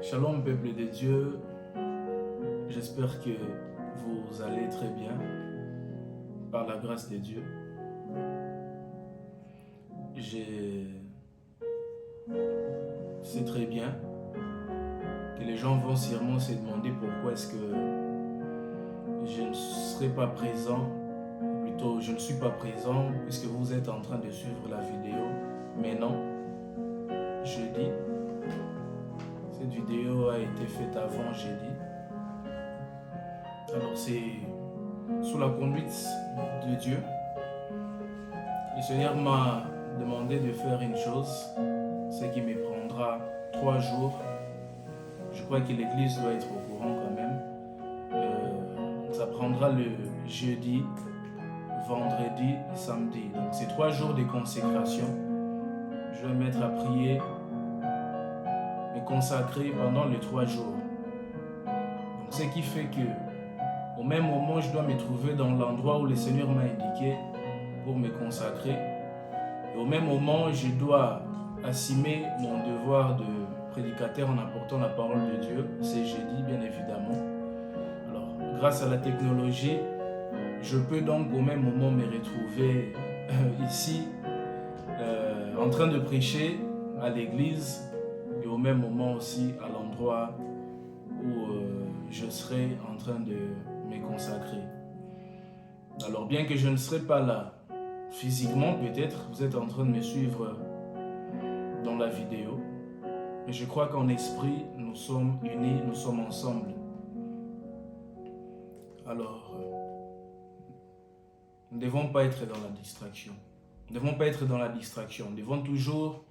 Shalom peuple de Dieu, j'espère que vous allez très bien par la grâce de Dieu. C'est très bien que les gens vont sûrement se demander pourquoi est-ce que je ne serai pas présent, plutôt je ne suis pas présent puisque vous êtes en train de suivre la vidéo. Mais non, jeudi. Cette vidéo a été faite avant jeudi. Alors c'est sous la conduite de Dieu. Le Seigneur m'a demandé de faire une chose, ce qui me prendra 3 jours. Je crois que l'Église doit être au courant quand même. Ça prendra le jeudi, vendredi, samedi. Donc c'est 3 jours de consécration. Je vais me mettre à prier, me consacrer pendant les 3 jours. Donc ce qui fait que au même moment, je dois me trouver dans l'endroit où le Seigneur m'a indiqué pour me consacrer. Et au même moment, je dois assumer mon devoir de prédicateur en apportant la parole de Dieu. C'est jeudi, bien évidemment. Alors, grâce à la technologie, je peux donc au même moment me retrouver ici, en train de prêcher à l'église, et au même moment aussi à l'endroit où je serai en train de me consacrer. Alors bien que je ne serai pas là physiquement, peut-être vous êtes en train de me suivre dans la vidéo, mais je crois qu'en esprit nous sommes unis, nous sommes ensemble. Alors nous ne devons pas être dans la distraction. Nous ne devons pas être dans la distraction. Nous devons toujours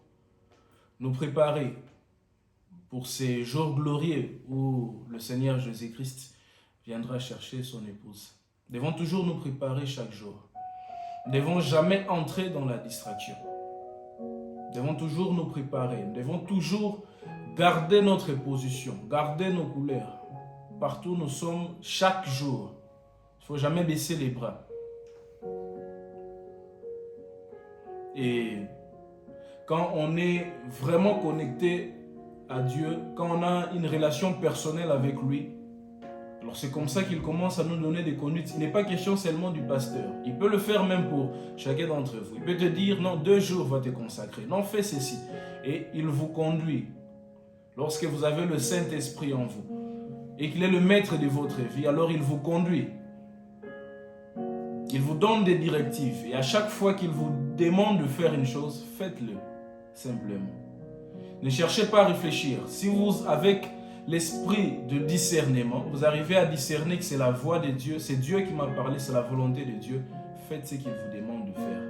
nous préparer pour ces jours glorieux où le Seigneur Jésus-Christ viendra chercher son épouse. Nous devons toujours nous préparer chaque jour. Nous ne devons jamais entrer dans la distraction. Nous devons toujours nous préparer. Nous devons toujours garder notre position, garder nos couleurs. Partout où nous sommes, chaque jour. Il ne faut jamais baisser les bras. Et quand on est vraiment connecté à Dieu, quand on a une relation personnelle avec lui, alors c'est comme ça qu'il commence à nous donner des conduites. Il n'est pas question seulement du pasteur. Il peut le faire même pour chacun d'entre vous. Il peut te dire, non, 2 jours va te consacrer. Non, fais ceci. Et il vous conduit. Lorsque vous avez le Saint-Esprit en vous et qu'il est le maître de votre vie, alors il vous conduit. Il vous donne des directives. Et à chaque fois qu'il vous demande de faire une chose, faites-le simplement. Ne cherchez pas à réfléchir. Si vous, avec l'esprit de discernement, vous arrivez à discerner que c'est la voix de Dieu, c'est Dieu qui m'a parlé, c'est la volonté de Dieu, faites ce qu'il vous demande de faire.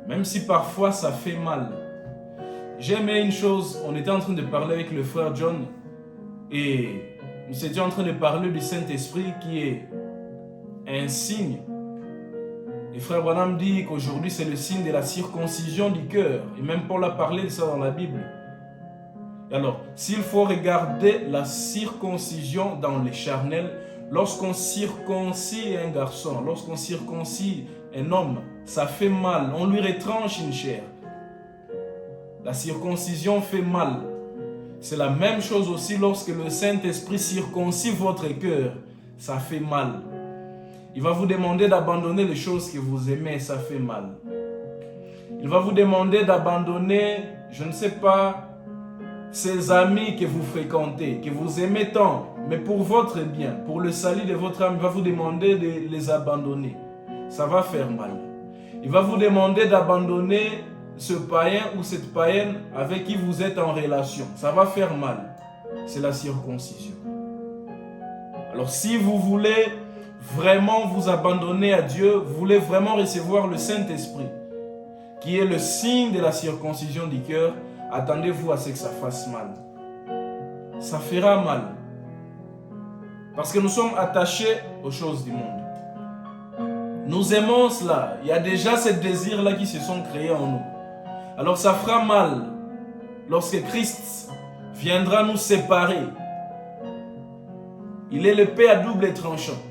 Même si parfois ça fait mal. J'aimais une chose, on était en train de parler avec le frère John et nous étions en train de parler du Saint-Esprit qui est un signe. Et frère Branham dit qu'aujourd'hui c'est le signe de la circoncision du cœur. Et même Paul a parlé de ça dans la Bible. Alors, s'il faut regarder la circoncision dans les charnels, lorsqu'on circoncie un garçon, lorsqu'on circoncie un homme, ça fait mal, on lui retranche une chair. La circoncision fait mal. C'est la même chose aussi lorsque le Saint-Esprit circoncie votre cœur, ça fait mal. Il va vous demander d'abandonner les choses que vous aimez, ça fait mal. Il va vous demander d'abandonner, je ne sais pas, ces amis que vous fréquentez, que vous aimez tant, mais pour votre bien, pour le salut de votre âme, il va vous demander de les abandonner. Ça va faire mal. Il va vous demander d'abandonner ce païen ou cette païenne avec qui vous êtes en relation. Ça va faire mal. C'est la circoncision. Alors si vous voulez vraiment vous abandonner à Dieu, vous voulez vraiment recevoir le Saint-Esprit, qui est le signe de la circoncision du cœur, attendez-vous à ce que ça fasse mal. Ça fera mal. Parce que nous sommes attachés aux choses du monde. Nous aimons cela. Il y a déjà ces désirs-là qui se sont créés en nous. Alors ça fera mal lorsque Christ viendra nous séparer. Il est l'épée à double tranchant.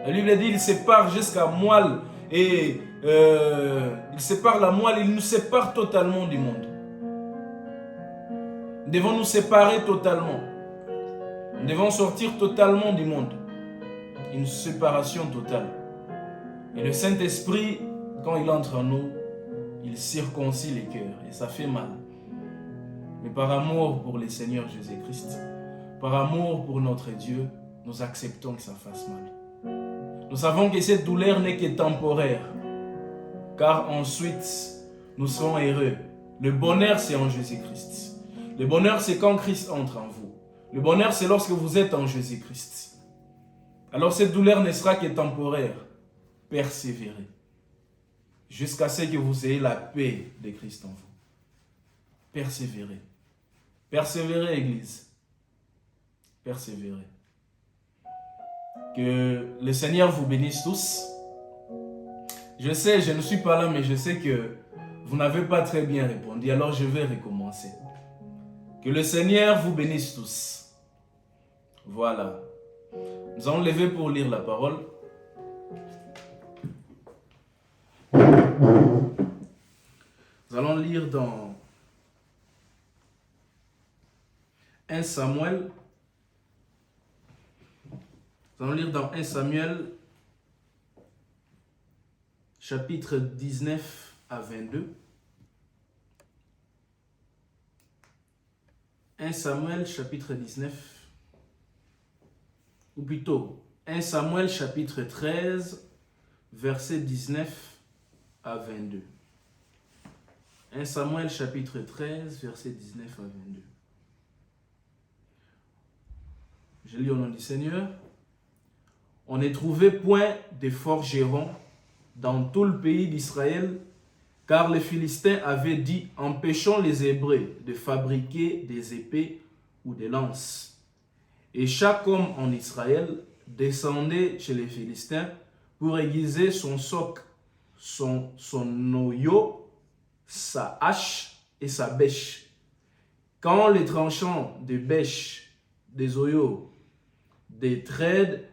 La Bible dit, il sépare jusqu'à moelle et il sépare la moelle, il nous sépare totalement du monde. Nous devons nous séparer totalement. Nous devons sortir totalement du monde. Une séparation totale. Et le Saint-Esprit, quand il entre en nous, il circoncie les cœurs. Et ça fait mal. Mais par amour pour le Seigneur Jésus-Christ, par amour pour notre Dieu, nous acceptons que ça fasse mal. Nous savons que cette douleur n'est que temporaire. Car ensuite, nous serons heureux. Le bonheur, c'est en Jésus-Christ. Le bonheur, c'est quand Christ entre en vous. Le bonheur, c'est lorsque vous êtes en Jésus-Christ. Alors cette douleur ne sera que temporaire. Persévérez. Jusqu'à ce que vous ayez la paix de Christ en vous. Persévérez. Persévérez, Église. Persévérez. Que le Seigneur vous bénisse tous. Je sais, je ne suis pas là, mais je sais que vous n'avez pas très bien répondu. Alors je vais recommencer. Que le Seigneur vous bénisse tous. Voilà. Nous allons lever pour lire la parole. Nous allons lire dans 1 Samuel. Nous allons lire dans 1 Samuel, chapitre 19 à 22. 1 Samuel, chapitre 19. Ou plutôt, 1 Samuel, chapitre 13, versets 19 à 22. 1 Samuel, chapitre 13, versets 19 à 22. Je lis au nom du Seigneur. On ne trouvait point de forgerons dans tout le pays d'Israël, car les Philistins avaient dit, empêchons les Hébreux de fabriquer des épées ou des lances. Et chaque homme en Israël descendait chez les Philistins pour aiguiser son soc, son noyau, sa hache et sa bêche. Quand les tranchants des bêches, des oyaux, des traides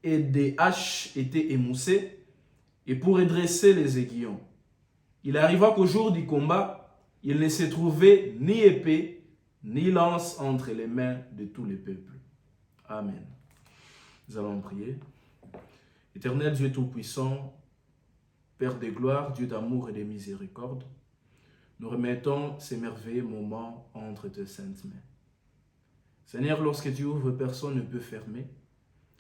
et des haches étaient émoussés, et pour redresser les aiguillons, il arriva qu'au jour du combat, il ne se trouvait ni épée, ni lance entre les mains de tous les peuples. Amen. Nous allons prier. Éternel Dieu Tout-Puissant, Père de gloire, Dieu d'amour et de miséricorde, nous remettons ces merveilleux moments entre tes saintes mains. Seigneur, lorsque tu ouvres, personne ne peut fermer.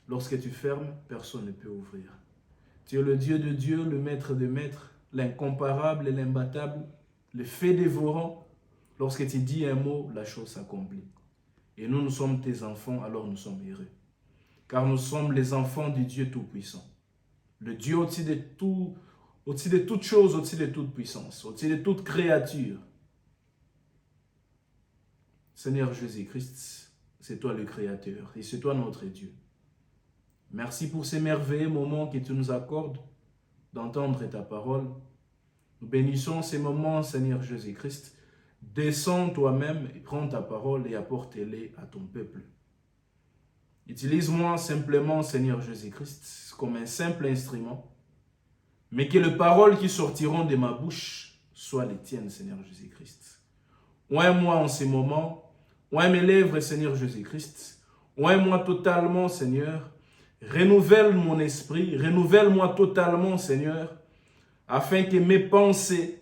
Lorsque tu fermes, personne ne peut ouvrir. Tu es le Dieu de Dieu, le Maître des maîtres, l'incomparable et l'imbattable, le fait dévorant. Lorsque tu dis un mot, la chose s'accomplit. Et nous sommes tes enfants, alors nous sommes heureux. Car nous sommes les enfants du Dieu Tout-Puissant. Le Dieu au-dessus de tout, au-dessus de toute chose, au-dessus de toute puissance, au-dessus de toute créature. Seigneur Jésus-Christ, c'est toi le Créateur et c'est toi notre Dieu. Merci pour ces merveilleux moments que tu nous accordes d'entendre ta parole. Nous bénissons ces moments, Seigneur Jésus-Christ. Descends toi-même et prends ta parole et apporte-les à ton peuple. Utilise-moi simplement, Seigneur Jésus-Christ, comme un simple instrument, mais que les paroles qui sortiront de ma bouche soient les tiennes, Seigneur Jésus-Christ. Oins-moi en ces moments, oins mes lèvres, Seigneur Jésus-Christ. Oins-moi totalement, Seigneur. Renouvelle mon esprit, renouvelle-moi totalement, Seigneur, afin que mes pensées,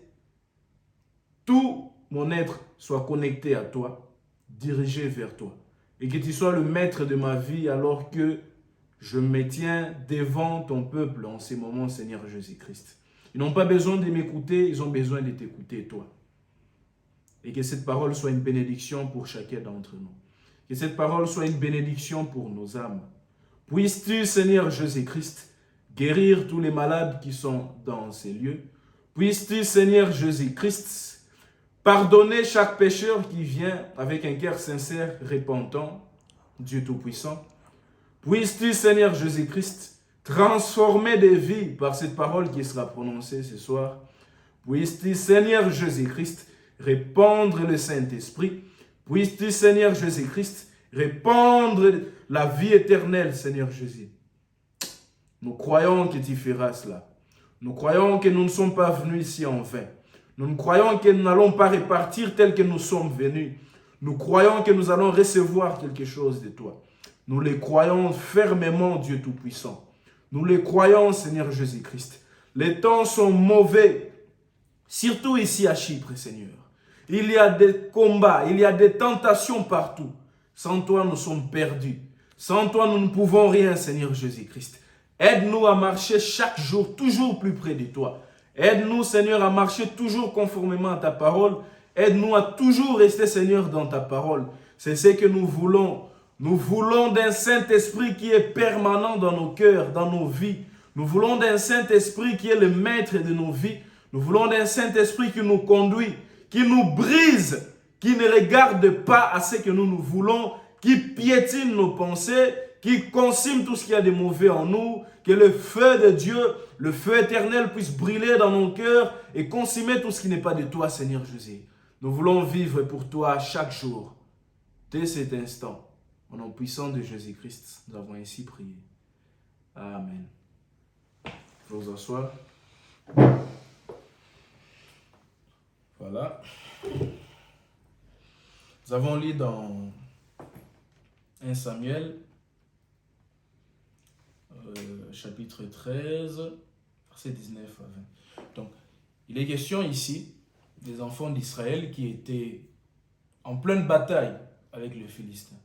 tout mon être soit connecté à toi, dirigé vers toi. Et que tu sois le maître de ma vie alors que je me tiens devant ton peuple en ces moments, Seigneur Jésus-Christ. Ils n'ont pas besoin de m'écouter, ils ont besoin de t'écouter, toi. Et que cette parole soit une bénédiction pour chacun d'entre nous. Que cette parole soit une bénédiction pour nos âmes. Puisses-tu, Seigneur Jésus-Christ, guérir tous les malades qui sont dans ces lieux. Puisses-tu, Seigneur Jésus-Christ, pardonner chaque pécheur qui vient avec un cœur sincère, repentant, Dieu Tout-Puissant. Puisses-tu, Seigneur Jésus-Christ, transformer des vies par cette parole qui sera prononcée ce soir. Puisses-tu, Seigneur Jésus-Christ, répandre le Saint-Esprit. Puisses-tu, Seigneur Jésus-Christ, répandre la vie éternelle, Seigneur Jésus. Nous croyons que tu feras cela. Nous croyons que nous ne sommes pas venus ici en vain. Nous croyons que nous n'allons pas repartir tel que nous sommes venus. Nous croyons que nous allons recevoir quelque chose de toi. Nous les croyons fermement, Dieu Tout-Puissant. Nous les croyons, Seigneur Jésus-Christ. Les temps sont mauvais, surtout ici à Chypre, Seigneur. Il y a des combats, il y a des tentations partout. Sans toi, nous sommes perdus. Sans toi, nous ne pouvons rien, Seigneur Jésus-Christ. Aide-nous à marcher chaque jour, toujours plus près de toi. Aide-nous, Seigneur, à marcher toujours conformément à ta parole. Aide-nous à toujours rester, Seigneur, dans ta parole. C'est ce que nous voulons. Nous voulons d'un Saint-Esprit qui est permanent dans nos cœurs, dans nos vies. Nous voulons d'un Saint-Esprit qui est le maître de nos vies. Nous voulons d'un Saint-Esprit qui nous conduit, qui nous brise, qui ne regarde pas à ce que nous voulons, qui piétine nos pensées, qui consume tout ce qu'il y a de mauvais en nous, que le feu de Dieu, le feu éternel puisse brûler dans nos cœurs et consumer tout ce qui n'est pas de toi, Seigneur Jésus. Nous voulons vivre pour toi chaque jour. Dès cet instant, au nom puissant de Jésus-Christ, nous avons ainsi prié. Amen. Je vous asseoir. Voilà. Nous avons lu dans 1 Samuel, chapitre 13, verset 19 à 20. Donc, il est question ici des enfants d'Israël qui étaient en pleine bataille avec les Philistins.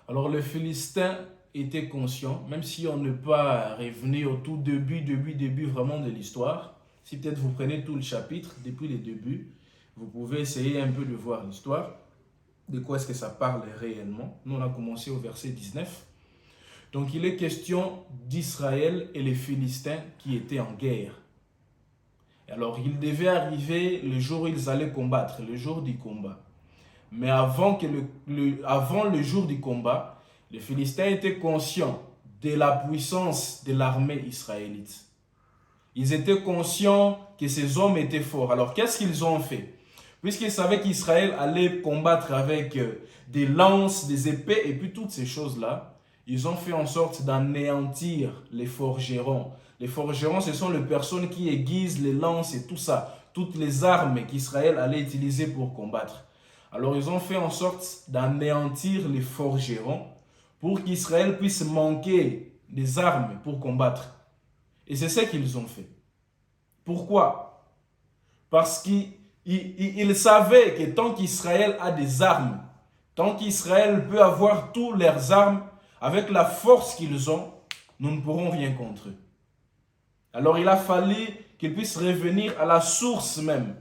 Alors, les Philistins étaient conscients, même si on ne peut pas revenir au tout début vraiment de l'histoire. Si peut-être vous prenez tout le chapitre, depuis le début, vous pouvez essayer un peu de voir l'histoire. De quoi est-ce que ça parle réellement? Nous, on a commencé au verset 19. Donc, il est question d'Israël et les Philistins qui étaient en guerre. Et alors, il devait arriver le jour où ils allaient combattre, le jour du combat. Mais avant le jour du combat, les Philistins étaient conscients de la puissance de l'armée israélite. Ils étaient conscients que ces hommes étaient forts. Alors, qu'est-ce qu'ils ont fait? Puisqu'ils savaient qu'Israël allait combattre avec des lances, des épées et puis toutes ces choses-là, ils ont fait en sorte d'anéantir les forgerons. Les forgerons, ce sont les personnes qui aiguisent les lances et tout ça, toutes les armes qu'Israël allait utiliser pour combattre. Alors, ils ont fait en sorte d'anéantir les forgerons pour qu'Israël puisse manquer des armes pour combattre. Et c'est ce qu'ils ont fait. Pourquoi? Parce qu'ils savaient que tant qu'Israël a des armes, tant qu'Israël peut avoir toutes leurs armes, avec la force qu'ils ont, nous ne pourrons rien contre eux. Alors il a fallu qu'ils puissent revenir à la source même,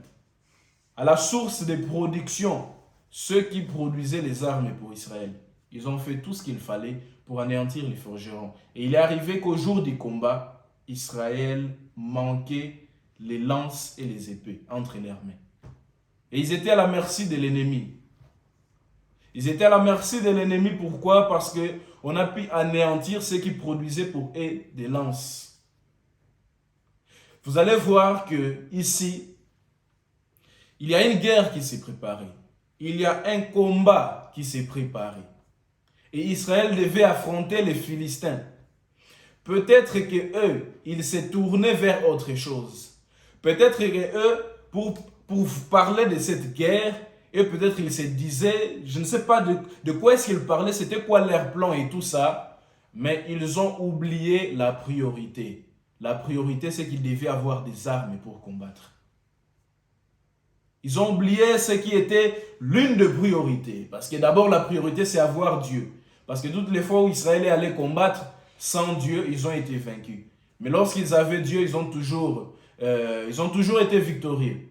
à la source de production, ceux qui produisaient les armes pour Israël. Ils ont fait tout ce qu'il fallait pour anéantir les forgerons. Et il est arrivé qu'au jour du combat, Israël manquait les lances et les épées entre les armées. Et ils étaient à la merci de l'ennemi. Ils étaient à la merci de l'ennemi. Pourquoi? Parce qu'on a pu anéantir ceux qui produisaient pour eux des lances. Vous allez voir que ici, il y a une guerre qui s'est préparée. Il y a un combat qui s'est préparé. Et Israël devait affronter les Philistins. Peut-être qu'eux, ils se tournaient vers autre chose. Peut-être qu'eux, pour parler de cette guerre, et peut-être qu'ils se disaient, je ne sais pas de quoi est-ce qu'ils parlaient, c'était quoi leur plan et tout ça, mais ils ont oublié la priorité. La priorité, c'est qu'ils devaient avoir des armes pour combattre. Ils ont oublié ce qui était l'une des priorités. Parce que d'abord, la priorité, c'est avoir Dieu. Parce que toutes les fois où Israël allait combattre, sans Dieu, ils ont été vaincus. Mais lorsqu'ils avaient Dieu, ils ont toujours été victorieux.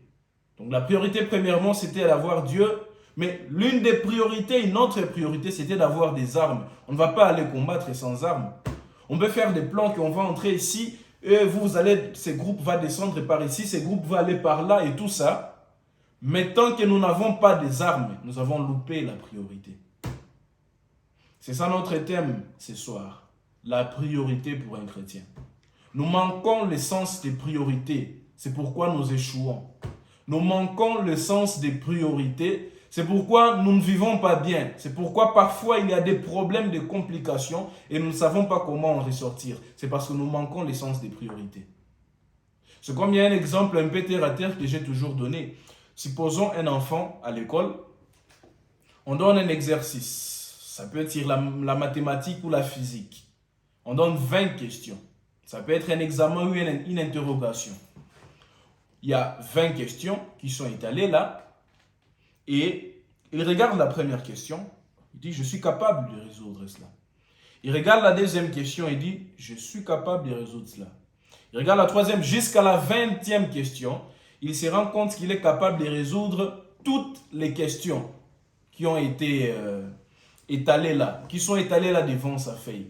Donc la priorité, premièrement, c'était d'avoir Dieu. Mais l'une des priorités, une autre priorité, c'était d'avoir des armes. On ne va pas aller combattre sans armes. On peut faire des plans qu'on va entrer ici, et ces groupes vont descendre par ici, ces groupes vont aller par là et tout ça. Mais tant que nous n'avons pas des armes, nous avons loupé la priorité. C'est ça notre thème ce soir. La priorité pour un chrétien. Nous manquons le sens des priorités. C'est pourquoi nous échouons. Nous manquons le sens des priorités. C'est pourquoi nous ne vivons pas bien. C'est pourquoi parfois il y a des problèmes, des complications et nous ne savons pas comment en ressortir. C'est parce que nous manquons le sens des priorités. C'est comme il y a un exemple un peu terre à terre que j'ai toujours donné. Supposons un enfant à l'école. On donne un exercice. Ça peut être la mathématique ou la physique. On donne 20 questions. Ça peut être un examen ou une interrogation. Il y a 20 questions qui sont étalées là. Et il regarde la première question. Il dit, je suis capable de résoudre cela. Il regarde la deuxième question et dit, je suis capable de résoudre cela. Il regarde la troisième jusqu'à la 20e question. Il se rend compte qu'il est capable de résoudre toutes les questions qui ont été étalées là, qui sont étalées là devant sa feuille.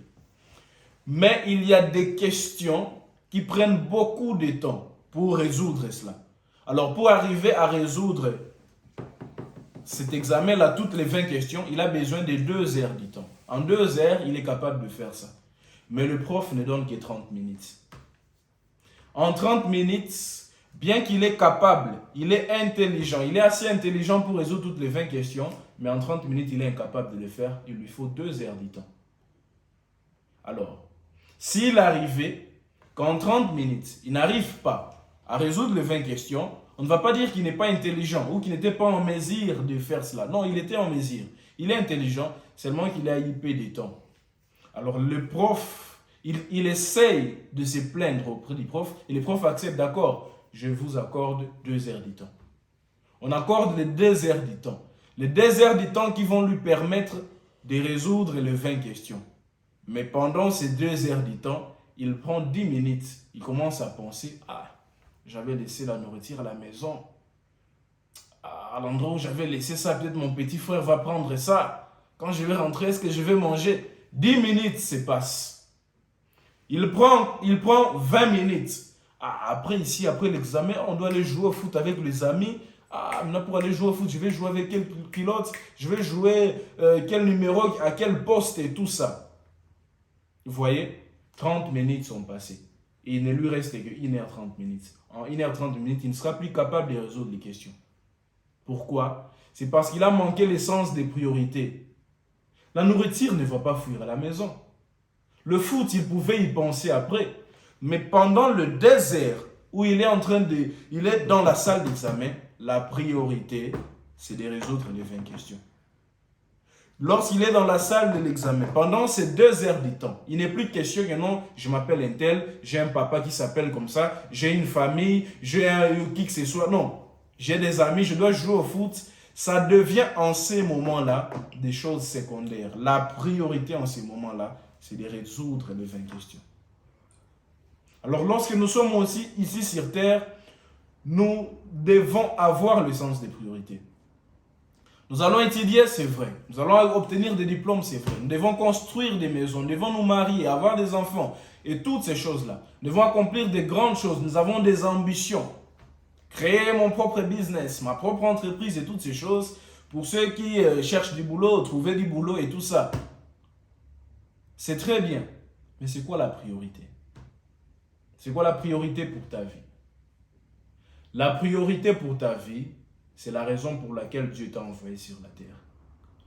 Mais il y a des questions qui prennent beaucoup de temps pour résoudre cela. Alors, pour arriver à résoudre cet examen-là, toutes les 20 questions, il a besoin de 2 heures du temps. En 2 heures, il est capable de faire ça. Mais le prof ne donne que 30 minutes. En 30 minutes, bien qu'il est capable, il est intelligent, il est assez intelligent pour résoudre toutes les 20 questions, mais en 30 minutes, il est incapable de le faire. Il lui faut 2 heures du temps. Alors, s'il arrivait qu'en 30 minutes, il n'arrive pas à résoudre les 20 questions, on ne va pas dire qu'il n'est pas intelligent ou qu'il n'était pas en mesure de faire cela. Non, il était en mesure. Il est intelligent, seulement qu'il a hypé des temps. Alors le prof, il essaye de se plaindre auprès du prof et le prof accepte, d'accord, je vous accorde 2 heures du temps. On accorde les 2 heures du temps. Les 2 heures du temps qui vont lui permettre de résoudre les 20 questions. Mais pendant ces 2 heures du temps, il prend 10 minutes. Il commence à penser, j'avais laissé la nourriture à la maison. À l'endroit où j'avais laissé ça, peut-être mon petit frère va prendre ça. Quand je vais rentrer, est-ce que je vais manger? 10 minutes se passent. Il prend 20 minutes. Après l'examen, on doit aller jouer au foot avec les amis. Maintenant pour aller jouer au foot, je vais jouer avec quel pilote, je vais jouer quel numéro, à quel poste et tout ça. Vous voyez, 30 minutes sont passées. Et il ne lui reste que 1h30 minutes. En 1h30 minutes, il ne sera plus capable de résoudre les questions. Pourquoi? C'est parce qu'il a manqué le sens des priorités. La nourriture ne va pas fuir à la maison. Le foot, il pouvait y penser après. Mais pendant le désert où il est dans la salle d'examen, la priorité, c'est de résoudre les 20 questions. Lorsqu'il est dans la salle de l'examen, pendant ces 2 heures du temps, il n'est plus question que non, je m'appelle un tel, j'ai un papa qui s'appelle comme ça, j'ai une famille, j'ai qui que ce soit. Non, j'ai des amis, je dois jouer au foot. Ça devient en ces moments-là des choses secondaires. La priorité en ces moments-là, c'est de résoudre les 20 questions. Alors lorsque nous sommes aussi ici sur terre, nous devons avoir le sens des priorités. Nous allons étudier, c'est vrai. Nous allons obtenir des diplômes, c'est vrai. Nous devons construire des maisons, nous devons nous marier, avoir des enfants et toutes ces choses-là. Nous devons accomplir des grandes choses. Nous avons des ambitions. Créer mon propre business, ma propre entreprise et toutes ces choses. Pour ceux qui cherchent du boulot, trouver du boulot et tout ça. C'est très bien. Mais c'est quoi la priorité? C'est quoi la priorité pour ta vie? La priorité pour ta vie, c'est la raison pour laquelle Dieu t'a envoyé sur la terre.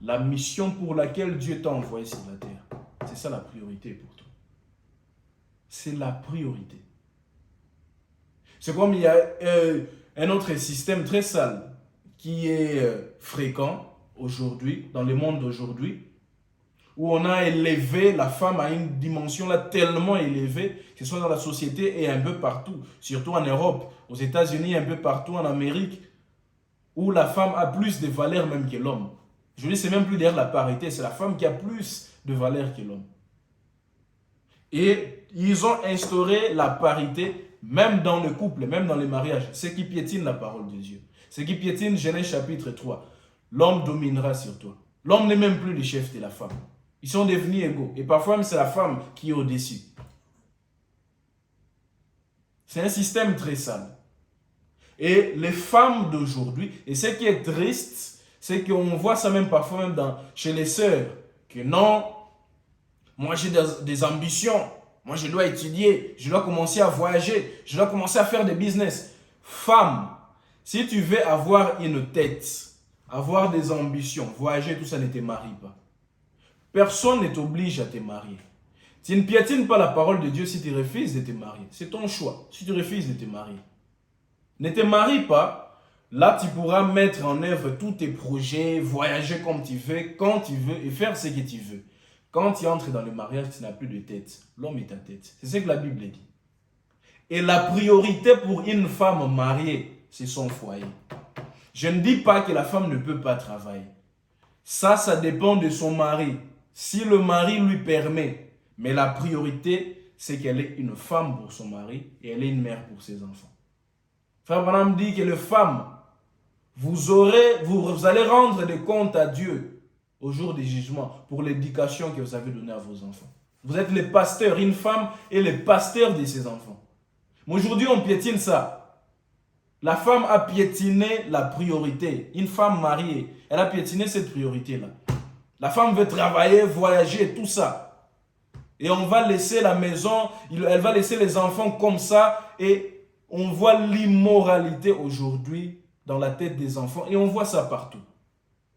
La mission pour laquelle Dieu t'a envoyé sur la terre. C'est ça la priorité pour toi. C'est la priorité. C'est comme il y a un autre système très sale qui est fréquent aujourd'hui, dans le monde d'aujourd'hui, où on a élevé la femme à une dimension là tellement élevée, que ce soit dans la société et un peu partout, surtout en Europe, aux États-Unis, un peu partout en Amérique, où la femme a plus de valeur même que l'homme. Je dis, c'est même plus d'ailleurs la parité, c'est la femme qui a plus de valeur que l'homme. Et ils ont instauré la parité même dans le couple, même dans les mariages, ce qui piétine la parole de Dieu. Ce qui piétine Genèse chapitre 3. L'homme dominera sur toi. L'homme n'est même plus le chef de la femme. Ils sont devenus égaux. Et parfois même c'est la femme qui est au-dessus. C'est un système très sale. Et les femmes d'aujourd'hui, et ce qui est triste, c'est qu'on voit ça même parfois même chez les sœurs, que non, moi j'ai des ambitions, moi je dois étudier, je dois commencer à voyager, je dois commencer à faire des business. Femme, si tu veux avoir une tête, avoir des ambitions, voyager, tout ça, ne te marie pas. Personne ne t'oblige à te marier. Tu ne piétines pas la parole de Dieu si tu refuses de te marier. C'est ton choix, si tu refuses de te marier. Ne te marie pas, Là, tu pourras mettre en œuvre tous tes projets, voyager comme tu veux, quand tu veux et faire ce que tu veux. Quand tu entres dans le mariage, tu n'as plus de tête. L'homme est ta tête. C'est ce que la Bible dit. Et la priorité pour une femme mariée, c'est son foyer. Je ne dis pas que la femme ne peut pas travailler. Ça dépend de son mari. Si le mari lui permet, mais la priorité, c'est qu'elle est une femme pour son mari et elle est une mère pour ses enfants. Frère Branham dit que les femmes, vous allez rendre des comptes à Dieu au jour du jugement pour l'éducation que vous avez donnée à vos enfants. Vous êtes les pasteurs, une femme est le pasteur de ses enfants. Mais aujourd'hui, on piétine ça. La femme a piétiné la priorité. Une femme mariée, elle a piétiné cette priorité-là. La femme veut travailler, voyager, tout ça. Et on va laisser la maison, elle va laisser les enfants comme ça. Et on voit l'immoralité aujourd'hui dans la tête des enfants. Et on voit ça partout.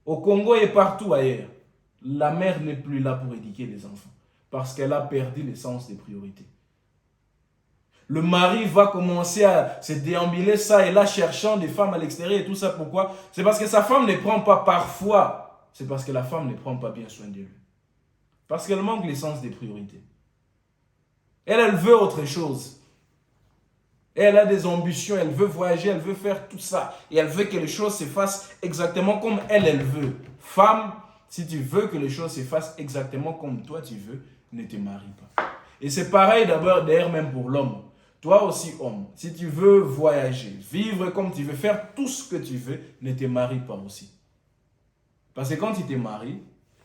Au Congo et partout ailleurs. La mère n'est plus là pour éduquer les enfants. Parce qu'elle a perdu le sens des priorités. Le mari va commencer à se déambuler ça et là, cherchant des femmes à l'extérieur et tout ça. Pourquoi? C'est parce que sa femme ne prend pas parfois. C'est parce que la femme ne prend pas bien soin de lui. Parce qu'elle manque le sens des priorités. Elle veut autre chose. Elle a des ambitions, elle veut voyager, elle veut faire tout ça. Et elle veut que les choses se fassent exactement comme elle veut. Femme, si tu veux que les choses se fassent exactement comme toi tu veux, ne te marie pas. Et c'est pareil d'ailleurs même pour l'homme. Toi aussi, homme, si tu veux voyager, vivre comme tu veux, faire tout ce que tu veux, ne te marie pas aussi. Parce que quand tu te maries,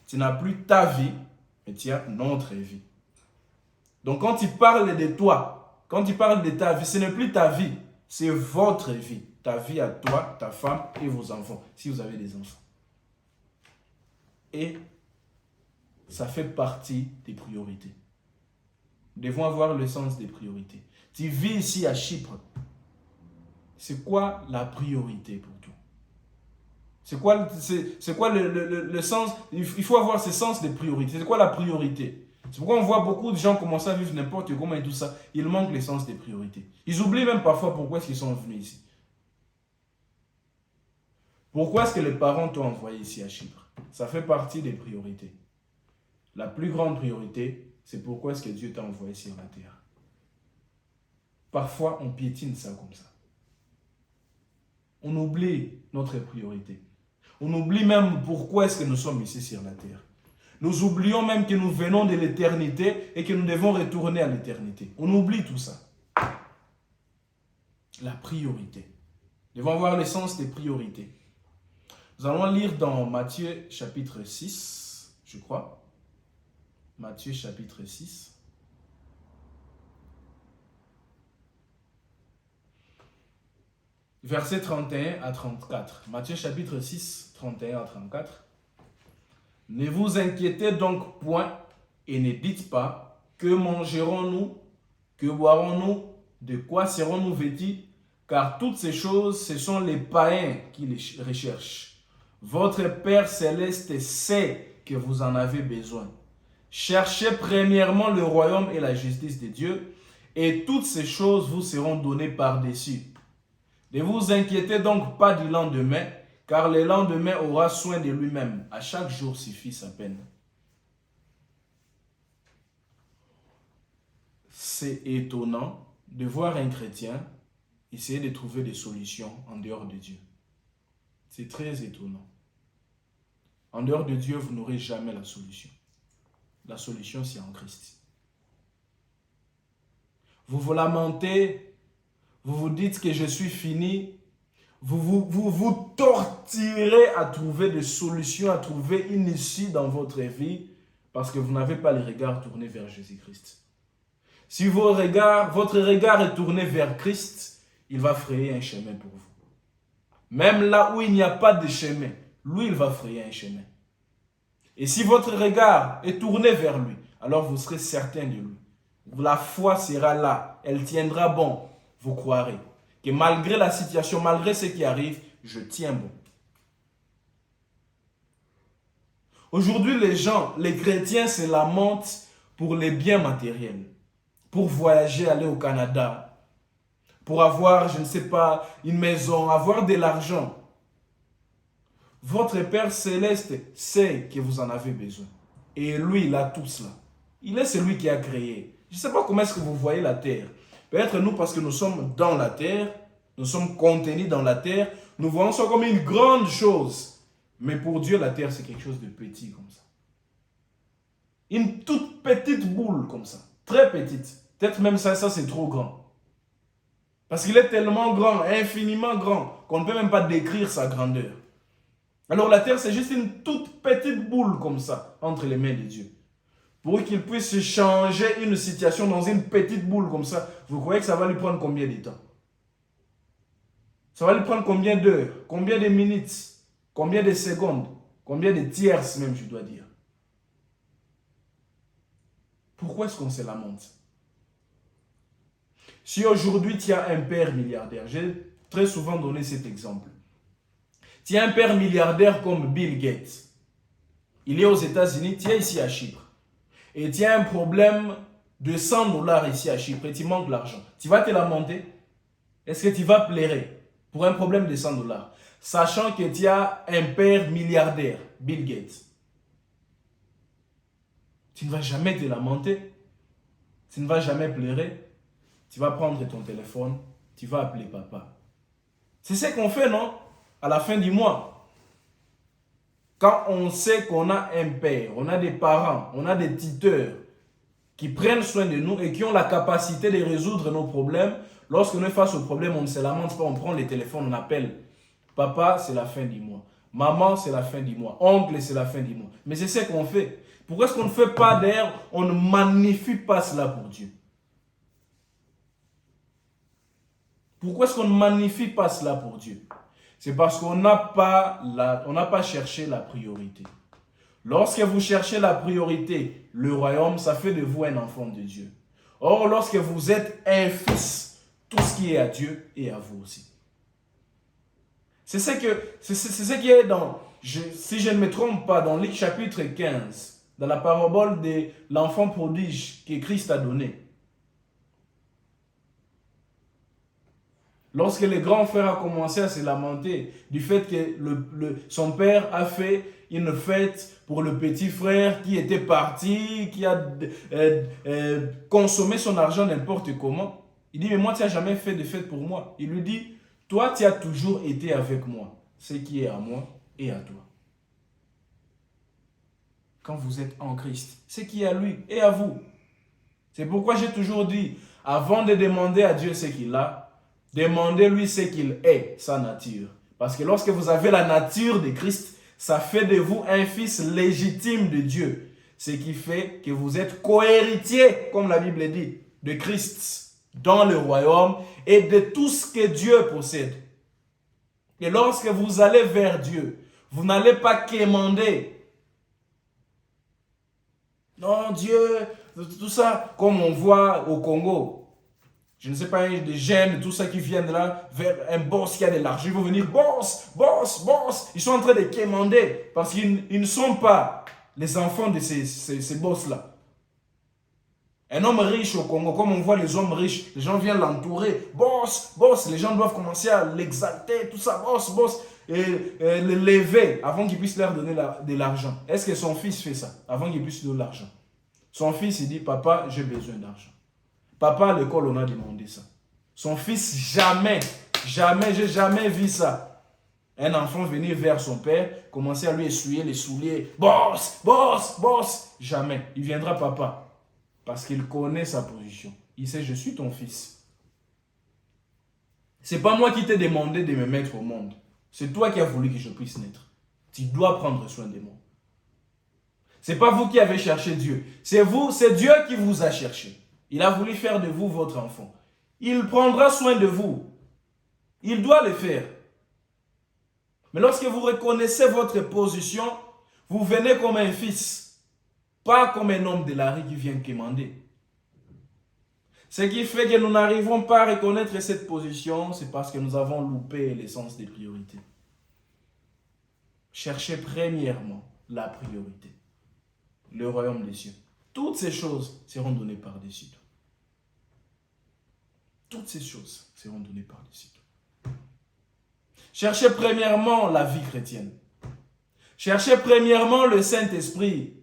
tu n'as plus ta vie, mais tu as notre vie. Donc quand tu parles de toi, quand tu parles de ta vie, ce n'est plus ta vie, c'est votre vie. Ta vie à toi, ta femme et vos enfants, si vous avez des enfants. Et ça fait partie des priorités. Nous devons avoir le sens des priorités. Tu vis ici à Chypre. C'est quoi la priorité pour toi? C'est quoi le sens? Il faut avoir ce sens des priorités. C'est quoi la priorité? C'est pourquoi on voit beaucoup de gens commencer à vivre n'importe comment et tout ça. Ils manquent le sens des priorités. Ils oublient même parfois pourquoi est-ce qu'ils sont venus ici. Pourquoi est-ce que les parents t'ont envoyé ici à Chypre? Ça fait partie des priorités. La plus grande priorité, c'est pourquoi est-ce que Dieu t'a envoyé sur la terre. Parfois, on piétine ça comme ça. On oublie notre priorité. On oublie même pourquoi est-ce que nous sommes ici sur la terre. Nous oublions même que nous venons de l'éternité et que nous devons retourner à l'éternité. On oublie tout ça. La priorité. Nous devons avoir le sens des priorités. Nous allons lire dans Matthieu chapitre 6, je crois. Matthieu chapitre 6. Versets 31 à 34. Matthieu chapitre 6, 31 à 34. Ne vous inquiétez donc point et ne dites pas que mangerons-nous, que boirons-nous, de quoi serons-nous vêtus, car toutes ces choses, ce sont les païens qui les recherchent. Votre Père céleste sait que vous en avez besoin. Cherchez premièrement le royaume et la justice de Dieu, et toutes ces choses vous seront données par-dessus. Ne vous inquiétez donc pas du lendemain, car le lendemain aura soin de lui-même. À chaque jour suffit sa peine. C'est étonnant de voir un chrétien essayer de trouver des solutions en dehors de Dieu. C'est très étonnant. En dehors de Dieu, vous n'aurez jamais la solution. La solution, c'est en Christ. Vous vous lamentez, vous vous dites que je suis fini, vous torturez à trouver des solutions, à trouver une issue dans votre vie parce que vous n'avez pas les regards tournés vers Jésus-Christ. Si votre regard est tourné vers Christ, il va frayer un chemin pour vous. Même là où il n'y a pas de chemin, lui, il va frayer un chemin. Et si votre regard est tourné vers lui, alors vous serez certain de lui. La foi sera là, elle tiendra bon, vous croirez. Que malgré la situation, malgré ce qui arrive, je tiens bon. Aujourd'hui, les chrétiens se lamentent pour les biens matériels. Pour voyager, aller au Canada. pour avoir, je ne sais pas, une maison, avoir de l'argent. Votre Père Céleste sait que vous en avez besoin. Et lui, il a tout cela. Il est celui qui a créé. Je ne sais pas comment est-ce que vous voyez la terre. Peut-être nous, parce que nous sommes dans la terre, nous sommes contenus dans la terre, nous voyons ça comme une grande chose. Mais pour Dieu, la terre, c'est quelque chose de petit comme ça. Une toute petite boule comme ça. Très petite. Peut-être même ça c'est trop grand. Parce qu'il est tellement grand, infiniment grand, qu'on ne peut même pas décrire sa grandeur. Alors la terre, c'est juste une toute petite boule comme ça, entre les mains de Dieu. Pour qu'il puisse changer une situation dans une petite boule comme ça, vous croyez que ça va lui prendre combien de temps? Ça va lui prendre combien d'heures? Combien de minutes? Combien de secondes? Combien de tierces même, je dois dire? Pourquoi est-ce qu'on se lamente? Si aujourd'hui tu as un père milliardaire, j'ai très souvent donné cet exemple. Tu as un père milliardaire comme Bill Gates. Il est aux États-Unis, tu es ici à Chypre. Et tu as un problème de 100 dollars ici à Chypre et tu manques l'argent. Tu vas te lamenter? Est-ce que tu vas pleurer pour un problème de 100 dollars? Sachant que tu as un père milliardaire, Bill Gates. Tu ne vas jamais te lamenter. Tu ne vas jamais pleurer. Tu vas prendre ton téléphone, tu vas appeler papa. C'est ce qu'on fait, non? À la fin du mois. Quand on sait qu'on a un père, on a des parents, on a des tuteurs qui prennent soin de nous et qui ont la capacité de résoudre nos problèmes, lorsque nous sommes face au problème, on ne se lamente pas, on prend les téléphones, on appelle. Papa, c'est la fin du mois. Maman, c'est la fin du mois. Oncle, c'est la fin du mois. Mais c'est ce qu'on fait. Pourquoi est-ce qu'on ne fait pas d'ailleurs, on ne magnifie pas cela pour Dieu? Pourquoi est-ce qu'on ne magnifie pas cela pour Dieu? C'est parce qu'on n'a pas cherché la priorité. Lorsque vous cherchez la priorité, le royaume, ça fait de vous un enfant de Dieu. Or, lorsque vous êtes un fils, tout ce qui est à Dieu est à vous aussi. C'est ce qui est dans, si je ne me trompe pas, dans Luc chapitre 15, dans la parabole de l'enfant prodige que Christ a donné. Lorsque le grand frère a commencé à se lamenter du fait que son père a fait une fête pour le petit frère qui était parti, qui a consommé son argent n'importe comment, il dit, mais moi, tu n'as jamais fait de fête pour moi. Il lui dit, toi, tu as toujours été avec moi. Ce qui est à moi et à toi. Quand vous êtes en Christ, ce qui est à lui et à vous. C'est pourquoi j'ai toujours dit, avant de demander à Dieu ce qu'il a, demandez-lui ce qu'il est, sa nature. Parce que lorsque vous avez la nature de Christ, ça fait de vous un fils légitime de Dieu. Ce qui fait que vous êtes co-héritier, comme la Bible dit, de Christ dans le royaume et de tout ce que Dieu possède. Et lorsque vous allez vers Dieu, vous n'allez pas quémander. Non, Dieu, tout ça, comme on voit au Congo. Je ne sais pas, des jeunes, tout ça qui viennent là, vers un boss qui a de l'argent, ils vont venir, boss, boss, boss. Ils sont en train de quémander parce qu'ils ne sont pas les enfants de ces boss-là. Un homme riche au Congo, comme on voit les hommes riches, les gens viennent l'entourer, boss, boss, les gens doivent commencer à l'exalter, tout ça, boss, boss, et le lever avant qu'il puisse leur donner de l'argent. Est-ce que son fils fait ça avant qu'il puisse lui donner l'argent? Son fils, il dit, papa, j'ai besoin d'argent. Papa, à l'école, on a demandé ça. Son fils, jamais, j'ai jamais vu ça. Un enfant venir vers son père, commencer à lui essuyer les souliers. Boss, boss, boss. Jamais. Il viendra, papa. Parce qu'il connaît sa position. Il sait, je suis ton fils. C'est pas moi qui t'ai demandé de me mettre au monde. C'est toi qui as voulu que je puisse naître. Tu dois prendre soin de moi. C'est pas vous qui avez cherché Dieu. C'est vous, c'est Dieu qui vous a cherché. Il a voulu faire de vous votre enfant. Il prendra soin de vous. Il doit le faire. Mais lorsque vous reconnaissez votre position, vous venez comme un fils, pas comme un homme de la rue qui vient quémander. Ce qui fait que nous n'arrivons pas à reconnaître cette position, c'est parce que nous avons loupé l'essence des priorités. Cherchez premièrement la priorité, le royaume des cieux. Toutes ces choses seront données par-dessus tout. Toutes ces choses seront données par les cieux. Cherchez premièrement la vie chrétienne. Cherchez premièrement le Saint-Esprit.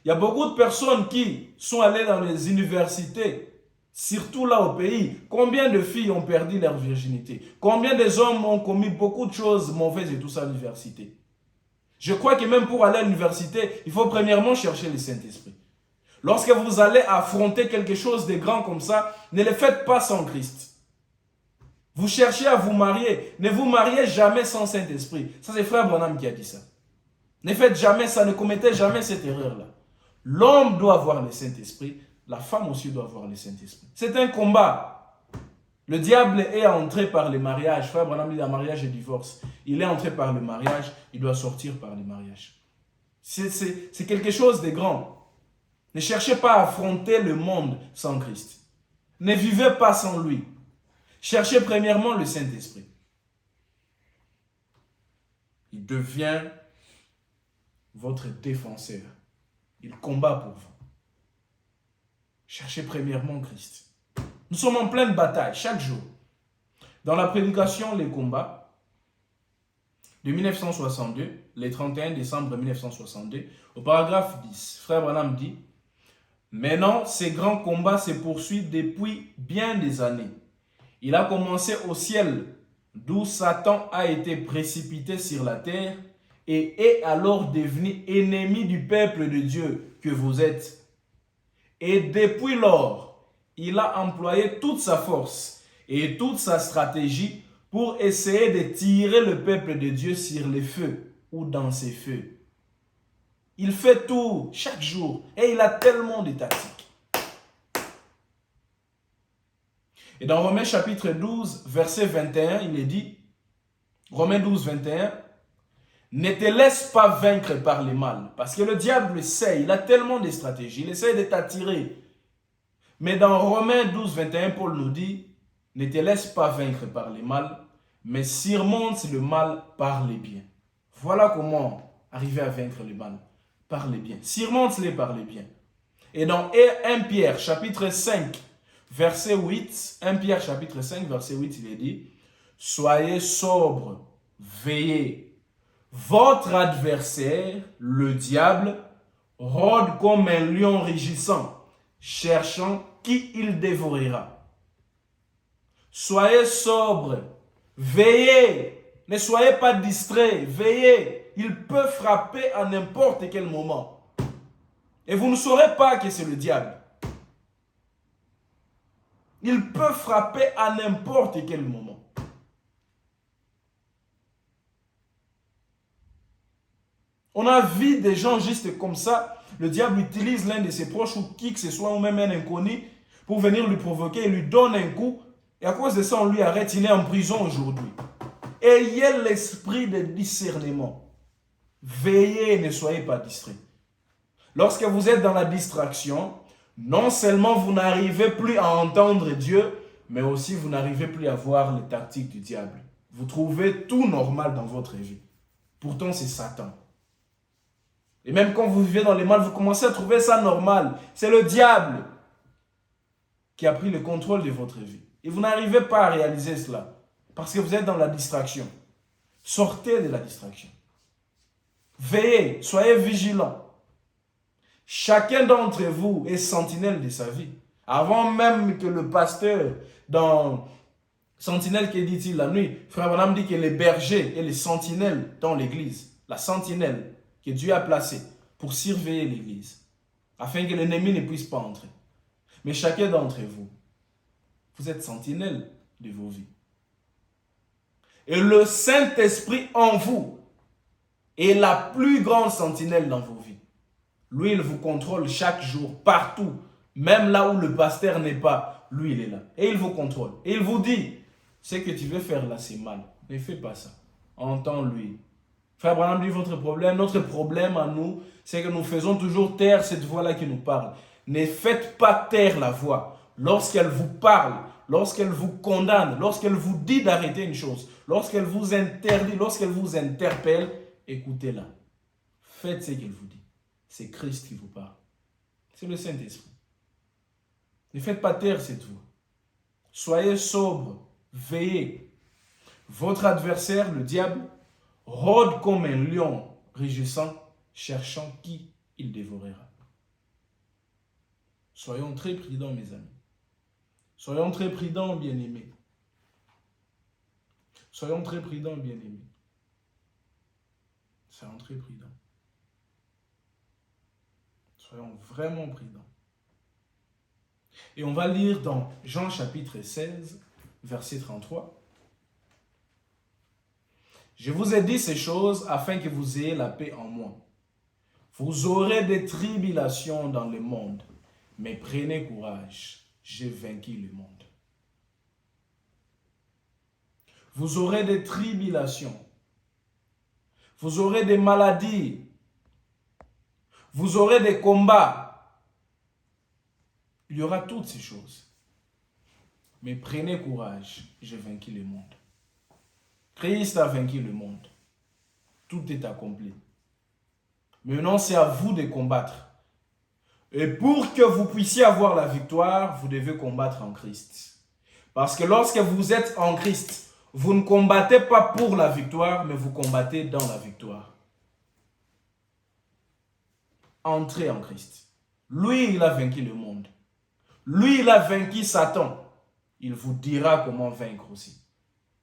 Il y a beaucoup de personnes qui sont allées dans les universités, surtout là au pays. Combien de filles ont perdu leur virginité? Combien des hommes ont commis beaucoup de choses mauvaises et tout ça à l'université? Je crois que même pour aller à l'université, il faut premièrement chercher le Saint-Esprit. Lorsque vous allez affronter quelque chose de grand comme ça, ne le faites pas sans Christ. Vous cherchez à vous marier, ne vous mariez jamais sans Saint-Esprit. Ça, c'est Frère Branham qui a dit ça. Ne faites jamais ça, ne commettez jamais cette erreur-là. L'homme doit avoir le Saint-Esprit, la femme aussi doit avoir le Saint-Esprit. C'est un combat. Le diable est entré par le mariage. Frère Branham dit le mariage et divorce. Il est entré par le mariage, il doit sortir par le mariage. C'est quelque chose de grand. Ne cherchez pas à affronter le monde sans Christ. Ne vivez pas sans lui. Cherchez premièrement le Saint-Esprit. Il devient votre défenseur. Il combat pour vous. Cherchez premièrement Christ. Nous sommes en pleine bataille chaque jour. Dans la prédication Les combats de 1962, le 31 décembre 1962, au paragraphe 10, Frère Branham dit: maintenant, ces grands combats se poursuivent depuis bien des années. Il a commencé au ciel, d'où Satan a été précipité sur la terre et est alors devenu ennemi du peuple de Dieu que vous êtes. Et depuis lors, il a employé toute sa force et toute sa stratégie pour essayer de tirer le peuple de Dieu sur les feux ou dans ses feux. Il fait tout chaque jour et il a tellement de tactiques. Et dans Romains chapitre 12, verset 21, il est dit, Romains 12, 21, ne te laisse pas vaincre par le mal. Parce que le diable sait, il a tellement de stratégies, il essaie de t'attirer. Mais dans Romains 12, 21, Paul nous dit, ne te laisse pas vaincre par le mal, mais surmonte le mal par les biens. Voilà comment arriver à vaincre le mal. Par les biens. Surmonte-les par les biens. Et dans 1 Pierre chapitre 5, verset 8, 1 Pierre chapitre 5, verset 8, il est dit, soyez sobres, veillez. Votre adversaire, le diable, rôde comme un lion rugissant, cherchant qui il dévorera. Soyez sobres, veillez, ne soyez pas distraits, veillez. Il peut frapper à n'importe quel moment. Et vous ne saurez pas que c'est le diable. Il peut frapper à n'importe quel moment. On a vu des gens juste comme ça. Le diable utilise l'un de ses proches ou qui que ce soit, ou même un inconnu, pour venir lui provoquer. Il lui donne un coup. Et à cause de ça, on lui arrête. Il est en prison aujourd'hui. Ayez l'esprit de discernement. Veillez et ne soyez pas distraits. Lorsque vous êtes dans la distraction, non seulement vous n'arrivez plus à entendre Dieu, mais aussi vous n'arrivez plus à voir les tactiques du diable. Vous trouvez tout normal dans votre vie. Pourtant, c'est Satan. Et même quand vous vivez dans le mal, vous commencez à trouver ça normal. C'est le diable qui a pris le contrôle de votre vie. Et vous n'arrivez pas à réaliser cela parce que vous êtes dans la distraction. Sortez de la distraction. Veillez, soyez vigilants. Chacun d'entre vous est sentinelle de sa vie. Avant même que le pasteur, dans sentinelle, que dit-il la nuit, Frère Branham dit que les bergers et les sentinelles dans l'église, la sentinelle que Dieu a placée pour surveiller l'église, afin que l'ennemi ne puisse pas entrer. Mais chacun d'entre vous, vous êtes sentinelle de vos vies. Et le Saint-Esprit en vous est la plus grande sentinelle dans vos vies. Lui, il vous contrôle chaque jour, partout. Même là où le pasteur n'est pas, lui, il est là. Et il vous contrôle. Et il vous dit, ce que tu veux faire là, c'est mal. Ne fais pas ça. Entends-lui. Frère Branham dit, votre problème, notre problème à nous, c'est que nous faisons toujours taire cette voix-là qui nous parle. Ne faites pas taire la voix. Lorsqu'elle vous parle, lorsqu'elle vous condamne, lorsqu'elle vous dit d'arrêter une chose, lorsqu'elle vous interdit, lorsqu'elle vous interpelle, écoutez-la. Faites ce qu'elle vous dit. C'est Christ qui vous parle. C'est le Saint-Esprit. Ne faites pas taire cette voix. Soyez sobre, veillez. Votre adversaire, le diable, rôde comme un lion rugissant, cherchant qui il dévorera. Soyons très prudents, mes amis. Soyons très prudents, bien-aimés. Soyons très prudents, bien-aimés. Soyons très prudents. Soyons vraiment prudents. Et on va lire dans Jean chapitre 16, verset 33. Je vous ai dit ces choses afin que vous ayez la paix en moi. Vous aurez des tribulations dans le monde, mais prenez courage, j'ai vaincu le monde. Vous aurez des tribulations. Vous aurez des maladies. Vous aurez des combats. Il y aura toutes ces choses. Mais prenez courage, j'ai vaincu le monde. Christ a vaincu le monde. Tout est accompli. Maintenant, c'est à vous de combattre. Et pour que vous puissiez avoir la victoire, vous devez combattre en Christ. Parce que lorsque vous êtes en Christ, vous ne combattez pas pour la victoire, mais vous combattez dans la victoire. Entrez en Christ. Lui, il a vaincu le monde. Lui, il a vaincu Satan. Il vous dira comment vaincre aussi.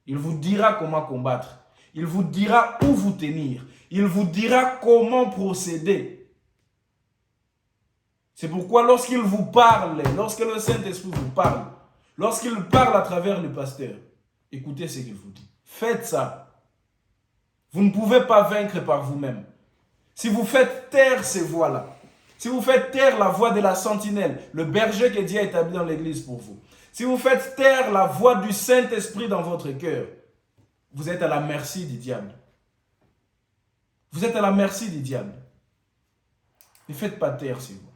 Il vous dira comment combattre. Il vous dira où vous tenir. Il vous dira comment procéder. C'est pourquoi lorsqu'il vous parle, lorsque le Saint-Esprit vous parle, lorsqu'il parle à travers le pasteur, écoutez ce qu'il vous dit. Faites ça. Vous ne pouvez pas vaincre par vous-même. Si vous faites taire ces voix-là, si vous faites taire la voix de la sentinelle, le berger que Dieu a établi dans l'église pour vous, si vous faites taire la voix du Saint-Esprit dans votre cœur, vous êtes à la merci du diable. Vous êtes à la merci du diable. Ne faites pas taire ces voix.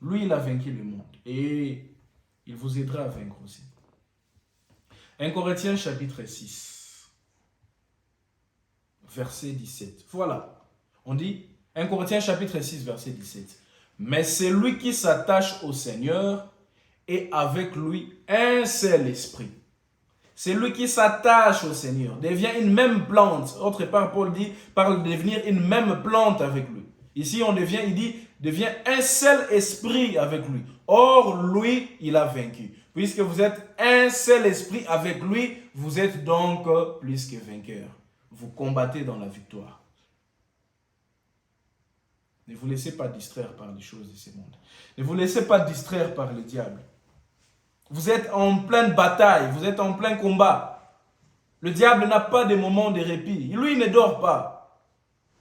Lui, il a vaincu le monde et il vous aidera à vaincre aussi. 1 Corinthiens chapitre 6, verset 17. Voilà, on dit 1 Corinthiens chapitre 6, verset 17. Mais c'est lui qui s'attache au Seigneur et avec lui un seul esprit. C'est lui qui s'attache au Seigneur, devient une même plante. Autre part, Paul dit, parle de devenir une même plante avec lui. Ici, on devient, il dit, devient un seul esprit avec lui. Or, lui, il a vaincu. Puisque vous êtes un seul esprit avec lui, vous êtes donc plus que vainqueur. Vous combattez dans la victoire. Ne vous laissez pas distraire par les choses de ce monde. Ne vous laissez pas distraire par le diable. Vous êtes en pleine bataille, vous êtes en plein combat. Le diable n'a pas de moment de répit. Lui, il ne dort pas.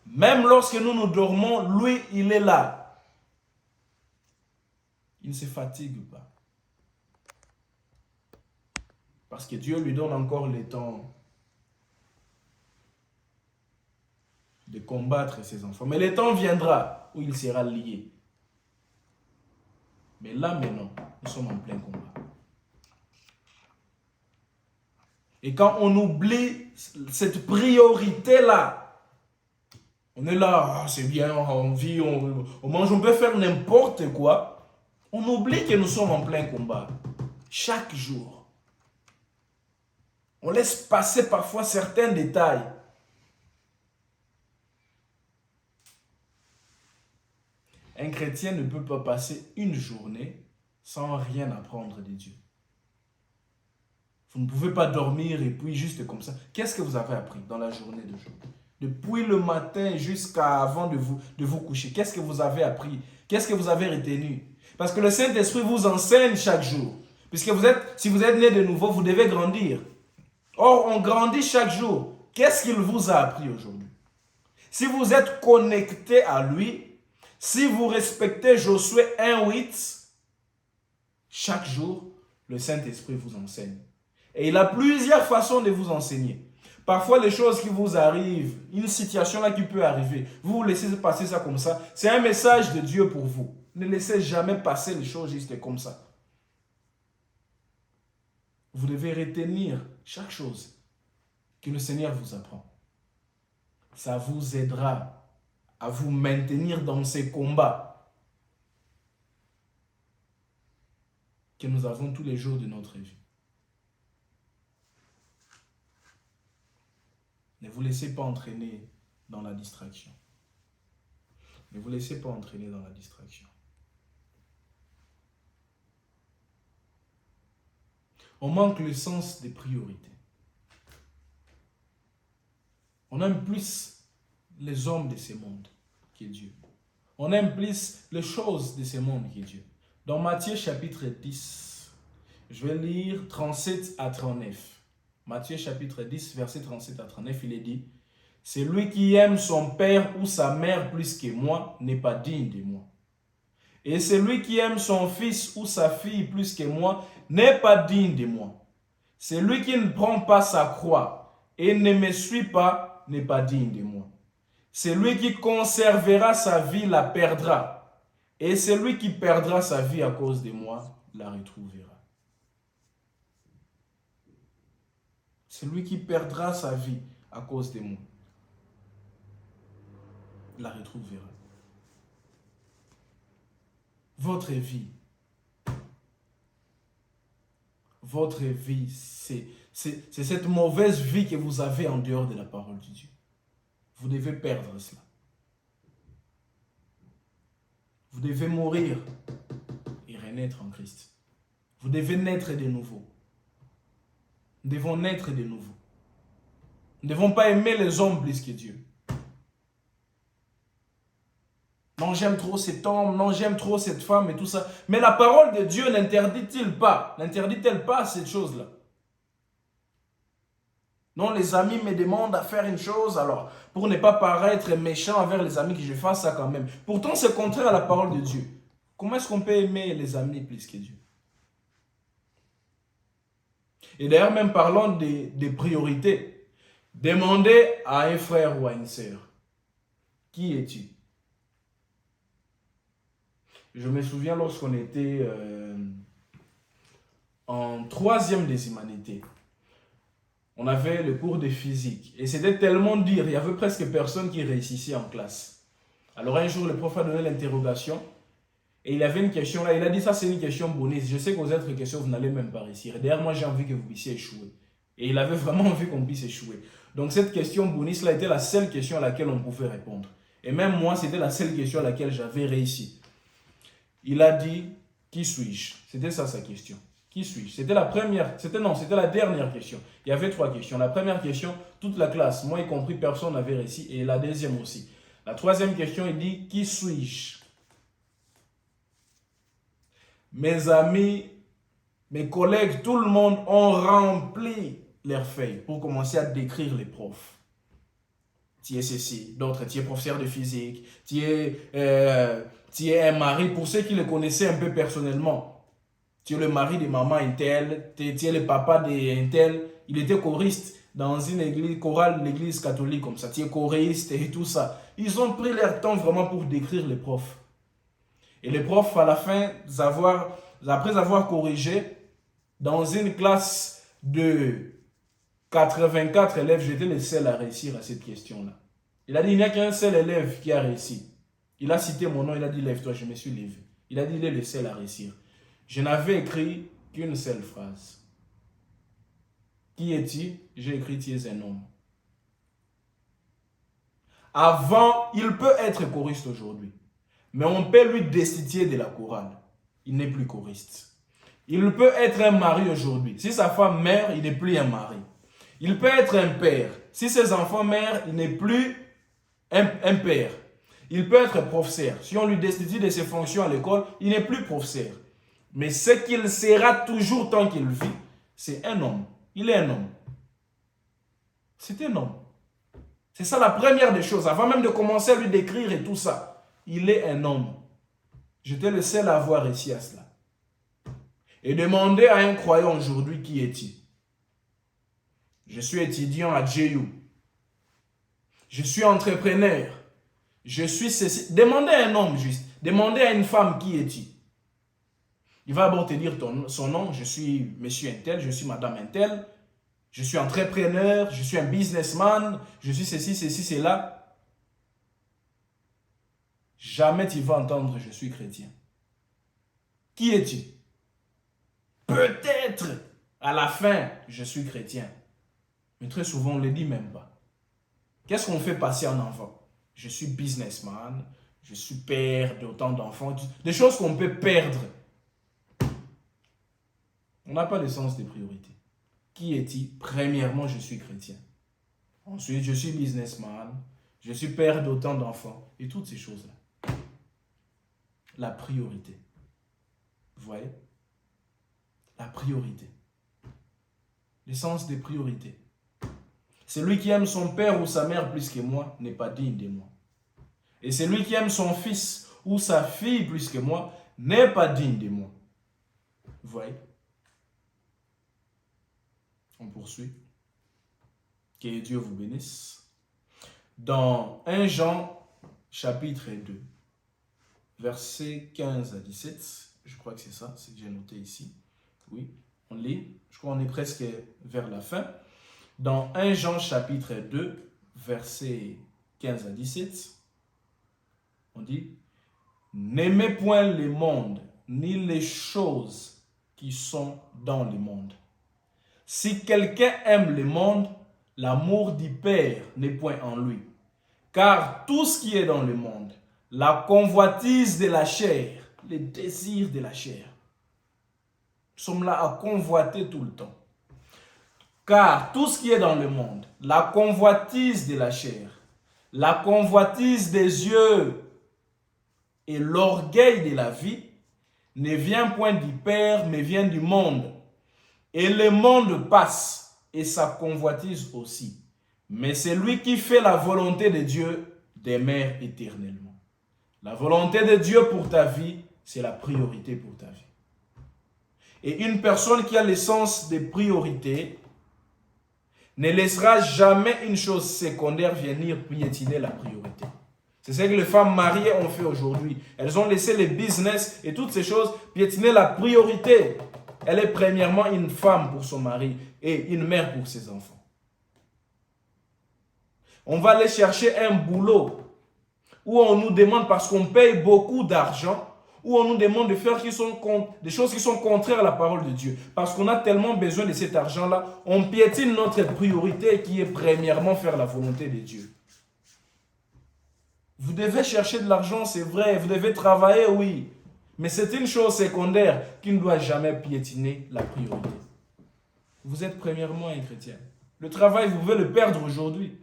Même lorsque nous dormons, lui, il est là. Il ne se fatigue pas. Parce que Dieu lui donne encore le temps de combattre ses enfants. Mais le temps viendra où il sera lié. Mais là, maintenant, nous sommes en plein combat. Et quand on oublie cette priorité-là, on est là, ah, c'est bien, on vit, on mange, on peut faire n'importe quoi. On oublie que nous sommes en plein combat. Chaque jour. On laisse passer parfois certains détails. Un chrétien ne peut pas passer une journée sans rien apprendre de Dieu. Vous ne pouvez pas dormir et puis juste comme ça. Qu'est-ce que vous avez appris dans la journée d'aujourd'hui? Depuis le matin jusqu'à avant de vous coucher. Qu'est-ce que vous avez appris? Qu'est-ce que vous avez retenu? Parce que le Saint-Esprit vous enseigne chaque jour. Puisque si vous êtes né de nouveau, vous devez grandir. Or, on grandit chaque jour. Qu'est-ce qu'il vous a appris aujourd'hui? Si vous êtes connecté à lui, si vous respectez Josué 1:8, chaque jour, le Saint-Esprit vous enseigne. Et il a plusieurs façons de vous enseigner. Parfois, les choses qui vous arrivent, une situation là qui peut arriver, vous laissez passer ça comme ça. C'est un message de Dieu pour vous. Ne laissez jamais passer les choses juste comme ça. Vous devez retenir chaque chose que le Seigneur vous apprend. Ça vous aidera à vous maintenir dans ces combats. que nous avons tous les jours de notre vie. Ne vous laissez pas entraîner dans la distraction. Ne vous laissez pas entraîner dans la distraction. On manque le sens des priorités. On aime plus les hommes de ce monde que Dieu. On aime plus les choses de ce monde que Dieu. Dans Matthieu chapitre 10, je vais lire 37 à 39. Matthieu chapitre 10, verset 37 à 39, il est dit: « Celui qui aime son père ou sa mère plus que moi n'est pas digne de moi. Et celui qui aime son fils ou sa fille plus que moi n'est pas digne de moi. Celui qui ne prend pas sa croix et ne me suit pas n'est pas digne de moi. Celui qui conservera sa vie la perdra, et celui qui perdra sa vie à cause de moi la retrouvera. » Celui qui perdra sa vie à cause de moi la retrouvera. Votre vie, c'est cette mauvaise vie que vous avez en dehors de la parole de Dieu. Vous devez perdre cela. Vous devez mourir et renaître en Christ. Vous devez naître de nouveau. Nous devons naître de nouveau. Nous ne devons pas aimer les hommes plus que Dieu. Non, j'aime trop cet homme, non, j'aime trop cette femme et tout ça. Mais la parole de Dieu n'interdit-elle pas cette chose-là? Non, les amis me demandent à faire une chose, alors, pour ne pas paraître méchant envers les amis, que je fasse ça quand même. Pourtant, c'est contraire à la parole de Dieu. Comment est-ce qu'on peut aimer les amis plus que Dieu? Et d'ailleurs, même parlant des priorités, demandez à un frère ou à une sœur: qui es-tu? Je me souviens lorsqu'on était en 3e des humanités, on avait le cours de physique. Et c'était tellement dur, il y avait presque personne qui réussissait en classe. Alors un jour, le prof a donné l'interrogation. Et il avait une question là, il a dit: ça c'est une question bonus. Je sais que vous êtes une question, vous n'allez même pas réussir. D'ailleurs, moi j'ai envie que vous puissiez échouer. Et il avait vraiment envie qu'on puisse échouer. Donc cette question bonus là était la seule question à laquelle on pouvait répondre. Et même moi, c'était la seule question à laquelle j'avais réussi. Il a dit: qui suis-je? C'était ça sa question. Qui suis-je? C'était la dernière question. Il y avait 3 questions. La première question, toute la classe, moi y compris, personne n'avait réussi. Et la deuxième aussi. La 3e question, il dit: qui suis-je? Mes amis, mes collègues, tout le monde ont rempli leurs feuilles pour commencer à décrire les profs. Tu es ceci, d'autres, tu es professeur de physique, tu es un mari, pour ceux qui le connaissaient un peu personnellement. Tu es le mari de maman Intel, tu es le papa de Intel. Il était choriste dans une église chorale, l'église catholique comme ça. Tu es choriste et tout ça. Ils ont pris leur temps vraiment pour décrire les profs. Et les profs, à la fin, après avoir corrigé, dans une classe de 84 élèves, j'étais le seul à réussir à cette question-là. Il a dit: il n'y a qu'un seul élève qui a réussi. Il a cité mon nom, il a dit: lève-toi, je me suis levé. Il a dit: il est le seul à réussir. Je n'avais écrit qu'une seule phrase. Qui es-tu? J'ai écrit: tu es un homme. Avant, il peut être choriste aujourd'hui. Mais on peut lui destituer de la chorale. Il n'est plus choriste. Il peut être un mari aujourd'hui. Si sa femme meurt, il n'est plus un mari. Il peut être un père. Si ses enfants meurent, il n'est plus un père. Il peut être professeur. Si on lui destitue de ses fonctions à l'école, il n'est plus professeur. Mais ce qu'il sera toujours tant qu'il vit, c'est un homme. Il est un homme. C'est un homme. C'est ça la première des choses. Avant même de commencer à lui décrire et tout ça, il est un homme. J'étais le seul à avoir réussi à cela. Et demandez à un croyant aujourd'hui: qui est-il? Je suis étudiant à JU. Je suis entrepreneur. Je suis ceci. Demandez à un homme juste. Demandez à une femme: qui est-il? Il va d'abord te dire son nom: je suis monsieur Intel, je suis madame Intel, je suis entrepreneur, je suis un businessman, je suis ceci, cela. Jamais tu vas entendre: je suis chrétien. Qui es-tu? peut-être à la fin, je suis chrétien. Mais très souvent, on ne le dit même pas. Qu'est-ce qu'on fait passer en avant? Je suis businessman, je suis père d'autant d'enfants, des choses qu'on peut perdre. On n'a pas de sens des priorités. Qui est-il? Premièrement, je suis chrétien. Ensuite, je suis businessman, je suis père d'autant d'enfants et toutes ces choses-là. La priorité. Vous voyez? La priorité. L'essence des priorités. Celui qui aime son père ou sa mère plus que moi n'est pas digne de moi. Et celui qui aime son fils ou sa fille plus que moi n'est pas digne de moi. Vous voyez? On poursuit. Que Dieu vous bénisse. Dans 1 Jean chapitre 2, versets 15 à 17, je crois que c'est ça, c'est que j'ai noté ici. Oui, on lit, je crois qu'on est presque vers la fin. Dans 1 Jean chapitre 2, versets 15 à 17, on dit « N'aimez point le monde, ni les choses qui sont dans le monde. Si quelqu'un aime le monde, l'amour du Père n'est point en lui. Car tout ce qui est dans le monde, la convoitise de la chair, les désirs de la chair, nous sommes là à convoiter tout le temps. Car tout ce qui est dans le monde, la convoitise de la chair, la convoitise des yeux et l'orgueil de la vie, ne vient point du Père, mais vient du monde. Et le monde passe, et sa convoitise aussi. Mais celui qui fait la volonté de Dieu demeure éternellement. La volonté de Dieu pour ta vie, c'est la priorité pour ta vie. Et une personne qui a le sens des priorités ne laissera jamais une chose secondaire venir piétiner la priorité. C'est ce que les femmes mariées ont fait aujourd'hui. Elles ont laissé le business et toutes ces choses piétiner la priorité. Elle est premièrement une femme pour son mari et une mère pour ses enfants. On va aller chercher un boulot où on nous demande, parce qu'on paye beaucoup d'argent, où on nous demande de faire des choses qui sont contraires à la parole de Dieu. Parce qu'on a tellement besoin de cet argent-là, on piétine notre priorité qui est premièrement faire la volonté de Dieu. Vous devez chercher de l'argent, c'est vrai, vous devez travailler, oui. Mais c'est une chose secondaire qui ne doit jamais piétiner la priorité. Vous êtes premièrement un chrétien. Le travail, vous pouvez le perdre aujourd'hui.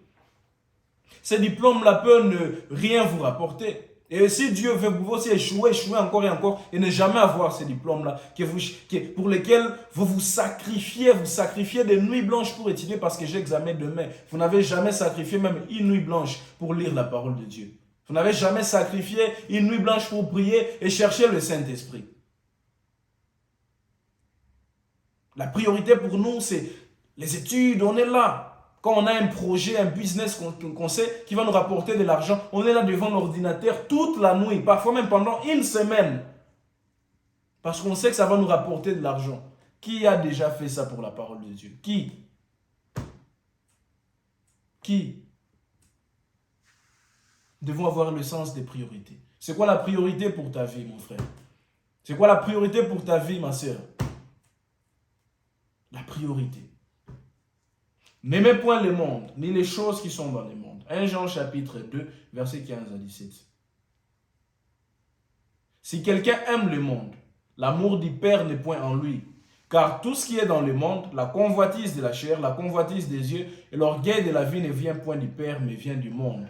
Ces diplômes-là peuvent ne rien vous rapporter. Et si Dieu veut, vous aussi échouer encore et encore, et ne jamais avoir ces diplômes-là, pour lesquels vous sacrifiez des nuits blanches pour étudier parce que j'ai examen demain. Vous n'avez jamais sacrifié même une nuit blanche pour lire la parole de Dieu. Vous n'avez jamais sacrifié une nuit blanche pour prier et chercher le Saint-Esprit. La priorité pour nous, c'est les études, on est là. Quand on a un projet, un business qu'on sait qui va nous rapporter de l'argent, on est là devant l'ordinateur toute la nuit, parfois même pendant une semaine. Parce qu'on sait que ça va nous rapporter de l'argent. Qui a déjà fait ça pour la parole de Dieu? Qui? Nous devons avoir le sens des priorités. C'est quoi la priorité pour ta vie, mon frère? C'est quoi la priorité pour ta vie, ma sœur? La priorité. N'aimez point le monde, ni les choses qui sont dans le monde. 1 Jean chapitre 2, versets 15 à 17. Si quelqu'un aime le monde, l'amour du Père n'est point en lui. Car tout ce qui est dans le monde, la convoitise de la chair, la convoitise des yeux et l'orgueil de la vie ne vient point du Père, mais vient du monde.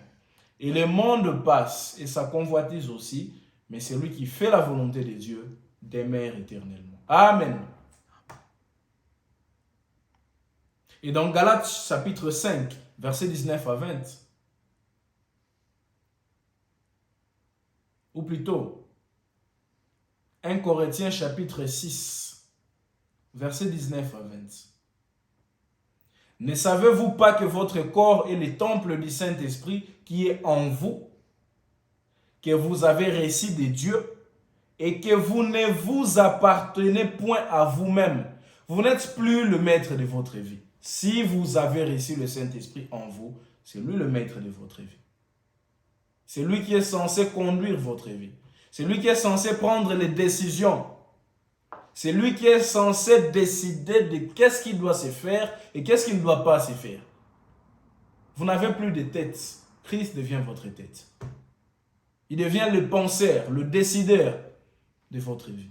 Et le monde passe, et sa convoitise aussi, mais celui qui fait la volonté de Dieu demeure éternellement. Amen. Et dans Galates chapitre 5, versets 19 à 20, ou plutôt 1 Corinthiens chapitre 6, versets 19 à 20. Ne savez-vous pas que votre corps est le temple du Saint-Esprit qui est en vous, que vous avez reçu de Dieu et que vous ne vous appartenez point à vous-même? Vous n'êtes plus le maître de votre vie. Si vous avez reçu le Saint-Esprit en vous, c'est lui le maître de votre vie. C'est lui qui est censé conduire votre vie. C'est lui qui est censé prendre les décisions. C'est lui qui est censé décider de qu'est-ce qui doit se faire et qu'est-ce qui ne doit pas se faire. Vous n'avez plus de tête. Christ devient votre tête. Il devient le penseur, le décideur de votre vie.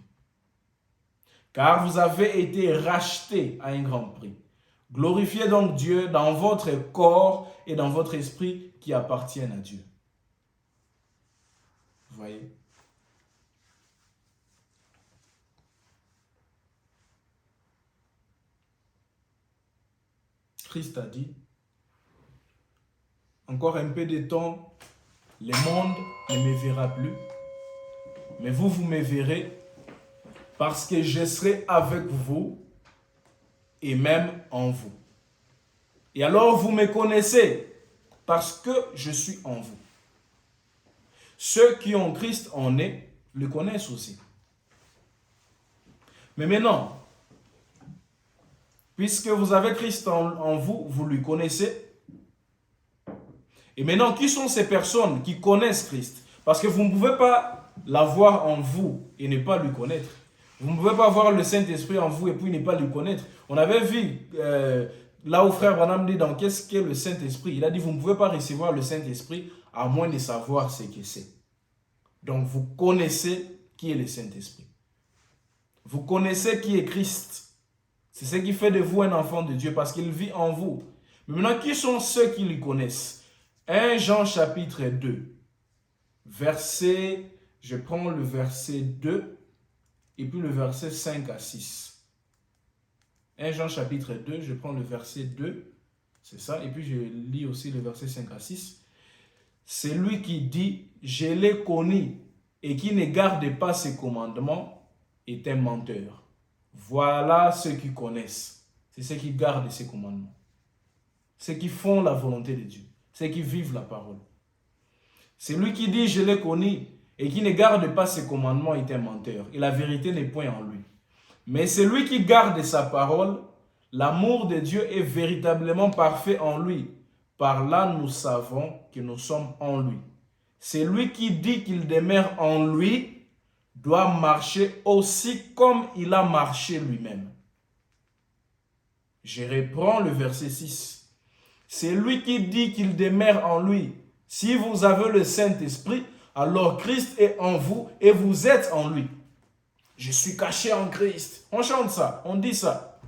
Car vous avez été rachetés à un grand prix. Glorifiez donc Dieu dans votre corps et dans votre esprit qui appartiennent à Dieu. Vous voyez? Christ a dit, encore un peu de temps, le monde ne me verra plus, mais vous, vous me verrez parce que je serai avec vous et même en vous. Et alors vous me connaissez parce que je suis en vous. Ceux qui ont Christ en eux le connaissent aussi. Mais maintenant, puisque vous avez Christ en vous, vous lui connaissez. Et maintenant, qui sont ces personnes qui connaissent Christ? Parce que vous ne pouvez pas l'avoir en vous et ne pas lui connaître. Vous ne pouvez pas avoir le Saint-Esprit en vous et puis ne pas lui connaître. On avait vu là où frère Branham dit dans qu'est-ce qu'est le Saint-Esprit. Il a dit vous ne pouvez pas recevoir le Saint-Esprit à moins de savoir ce que c'est. Donc vous connaissez qui est le Saint-Esprit. Vous connaissez qui est Christ. C'est ce qui fait de vous un enfant de Dieu parce qu'il vit en vous. Mais maintenant, qui sont ceux qui le connaissent? 1 Jean chapitre 2, verset, je prends le verset 2 et puis le verset 5 à 6. 1 Jean chapitre 2, je prends le verset 2, c'est ça, et puis je lis aussi le verset 5 à 6. C'est lui qui dit, je l'ai connu et qui ne garde pas ses commandements est un menteur. Voilà ceux qui connaissent, c'est ceux qui gardent ses commandements, ceux qui font la volonté de Dieu. Ceux qui vivent la parole. Celui qui dit je l'ai connu et qui ne garde pas ses commandements est un menteur. Et la vérité n'est point en lui. Mais celui qui garde sa parole, l'amour de Dieu est véritablement parfait en lui. Par là nous savons que nous sommes en lui. Celui qui dit qu'il demeure en lui doit marcher aussi comme il a marché lui-même. Je reprends le verset 6. C'est lui qui dit qu'il demeure en lui. Si vous avez le Saint-Esprit, alors Christ est en vous et vous êtes en lui. Je suis caché en Christ. On chante ça, on dit ça.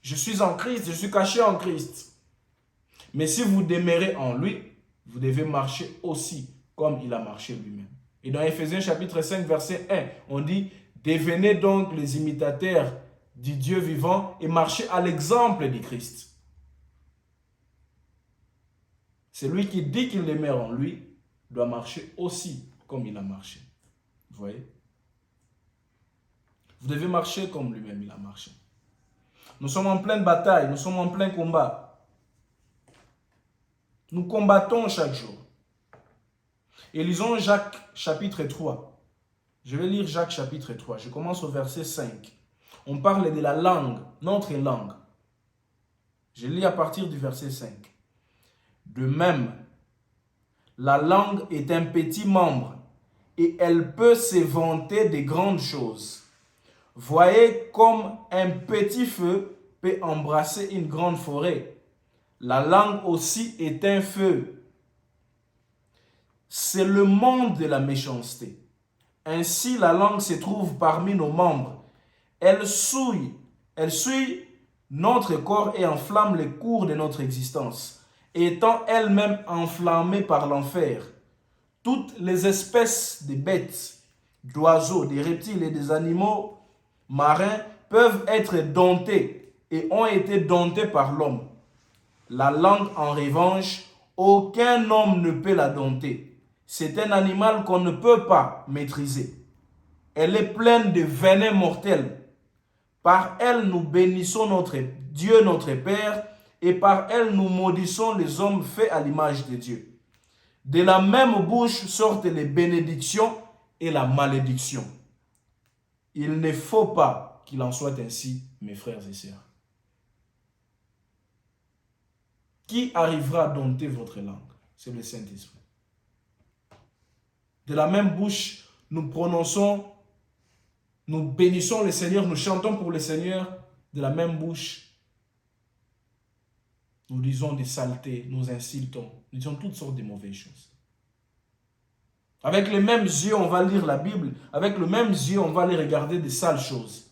Je suis en Christ, je suis caché en Christ. Mais si vous demeurez en lui, vous devez marcher aussi comme il a marché lui-même. Et dans Éphésiens chapitre 5, verset 1, on dit « Devenez donc les imitateurs du Dieu vivant et marchez à l'exemple de Christ. » Celui qui dit qu'il demeure en lui doit marcher aussi comme il a marché. Vous voyez? Vous devez marcher comme lui-même il a marché. Nous sommes en pleine bataille, nous sommes en plein combat. Nous combattons chaque jour. Et lisons Jacques chapitre 3. Je vais lire Jacques chapitre 3. Je commence au verset 5. On parle de la langue, notre langue. Je lis à partir du verset 5. De même, la langue est un petit membre et elle peut se vanter de grandes choses. Voyez comme un petit feu peut embrasser une grande forêt. La langue aussi est un feu. C'est le monde de la méchanceté. Ainsi, la langue se trouve parmi nos membres. Elle suit notre corps et enflamme les cours de notre existence, étant elle-même enflammée par l'enfer. Toutes les espèces de bêtes, d'oiseaux, des reptiles et des animaux marins peuvent être domptées et ont été domptées par l'homme. La langue, en revanche, aucun homme ne peut la dompter. C'est un animal qu'on ne peut pas maîtriser. Elle est pleine de venin mortel. Par elle, nous bénissons notre Dieu, notre Père, et par elle, nous maudissons les hommes faits à l'image de Dieu. De la même bouche sortent les bénédictions et la malédiction. Il ne faut pas qu'il en soit ainsi, mes frères et sœurs. Qui arrivera à dompter votre langue? C'est le Saint-Esprit. De la même bouche, nous prononçons Nous bénissons le Seigneur, nous chantons pour le Seigneur de la même bouche. Nous disons des saletés, nous insultons, nous disons toutes sortes de mauvaises choses. Avec les mêmes yeux, on va lire la Bible. Avec les mêmes yeux, on va aller regarder des sales choses.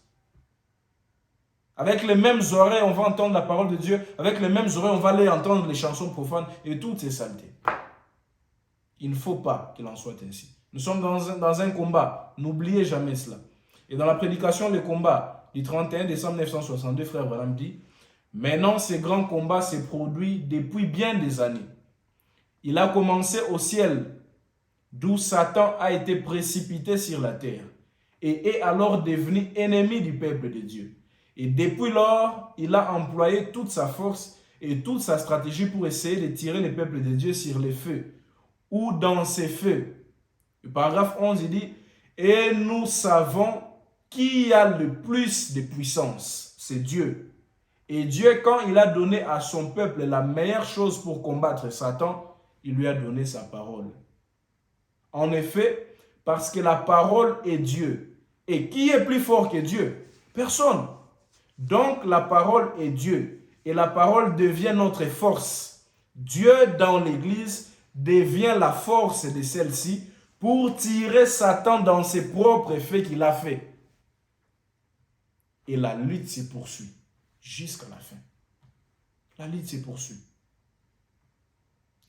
Avec les mêmes oreilles, on va entendre la parole de Dieu. Avec les mêmes oreilles, on va aller entendre les chansons profanes et toutes ces saletés. Il ne faut pas qu'il en soit ainsi. Nous sommes dans un combat. N'oubliez jamais cela. Et dans la prédication, le combat du 31 décembre 1962, frère Branham dit, maintenant, ce grand combat s'est produit depuis bien des années. Il a commencé au ciel, d'où Satan a été précipité sur la terre et est alors devenu ennemi du peuple de Dieu. Et depuis lors, il a employé toute sa force et toute sa stratégie pour essayer de tirer le peuple de Dieu sur les feux ou dans ces feux. Le paragraphe 11, il dit, et nous savons qui a le plus de puissance, c'est Dieu. Et Dieu, quand il a donné à son peuple la meilleure chose pour combattre Satan, il lui a donné sa parole. En effet, parce que la parole est Dieu. Et qui est plus fort que Dieu? Personne. Donc la parole est Dieu. Et la parole devient notre force. Dieu dans l'Église devient la force de celle-ci pour tirer Satan dans ses propres faits qu'il a fait. Et la lutte se poursuit jusqu'à la fin. La lutte se poursuit.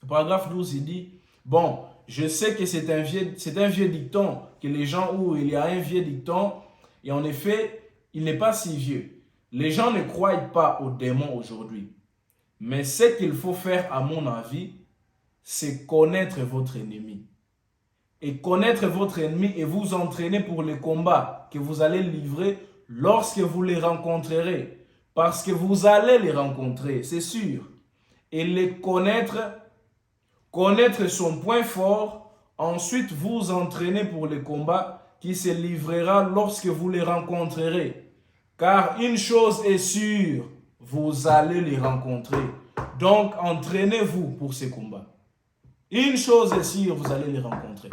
Le paragraphe 12, il dit, bon, je sais que c'est un vieux dicton, que les gens où il y a un vieux dicton, et en effet, il n'est pas si vieux. Les gens ne croient pas aux démons aujourd'hui. Mais ce qu'il faut faire, à mon avis, c'est connaître votre ennemi. Et connaître votre ennemi et vous entraîner pour les combats que vous allez livrer lorsque vous les rencontrerez. Parce que vous allez les rencontrer, c'est sûr. Et les connaître son point fort, ensuite vous entraîner pour les combats qui se livrera lorsque vous les rencontrerez. Car une chose est sûre, vous allez les rencontrer. Donc entraînez-vous pour ces combats. Une chose est sûre, vous allez les rencontrer.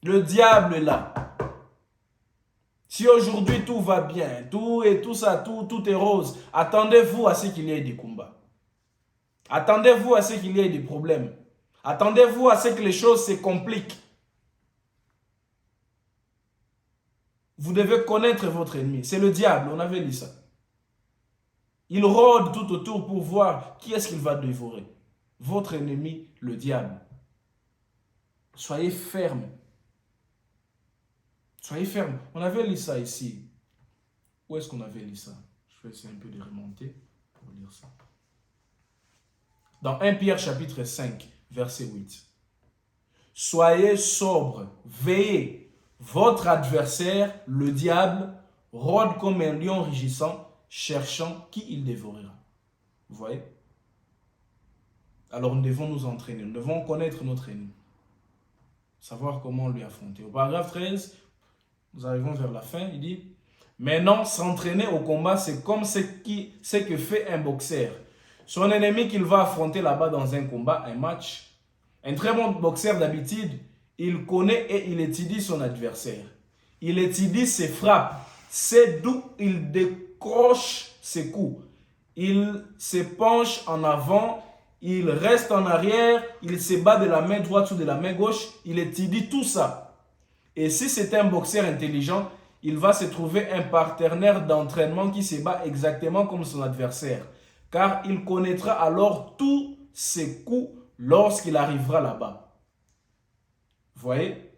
Le diable est là. Si aujourd'hui tout va bien, tout est rose, attendez-vous à ce qu'il y ait des combats. Attendez-vous à ce qu'il y ait des problèmes. Attendez-vous à ce que les choses se compliquent. Vous devez connaître votre ennemi. C'est le diable, on avait dit ça. Il rôde tout autour pour voir qui est-ce qu'il va dévorer. Votre ennemi, le diable. Soyez ferme. Soyez ferme. On avait lu ça ici. Où est-ce qu'on avait lu ça? Je vais essayer un peu de remonter pour lire ça. Dans 1 Pierre chapitre 5, verset 8. Soyez sobres, veillez. Votre adversaire, le diable, rôde comme un lion rugissant, cherchant qui il dévorera. Vous voyez? Alors nous devons nous entraîner, nous devons connaître notre ennemi. Savoir comment lui affronter. Au paragraphe 13, nous arrivons vers la fin, il dit, maintenant s'entraîner au combat, c'est comme ce que fait un boxeur. Son ennemi qu'il va affronter là-bas dans un combat, un match, un très bon boxeur d'habitude, il connaît et il étudie son adversaire. Il étudie ses frappes. C'est d'où il décroche ses coups. Il se penche en avant, il reste en arrière, il se bat de la main droite ou de la main gauche. Il étudie tout ça. Et si c'est un boxeur intelligent, il va se trouver un partenaire d'entraînement qui se bat exactement comme son adversaire. Car il connaîtra alors tous ses coups lorsqu'il arrivera là-bas. Vous voyez?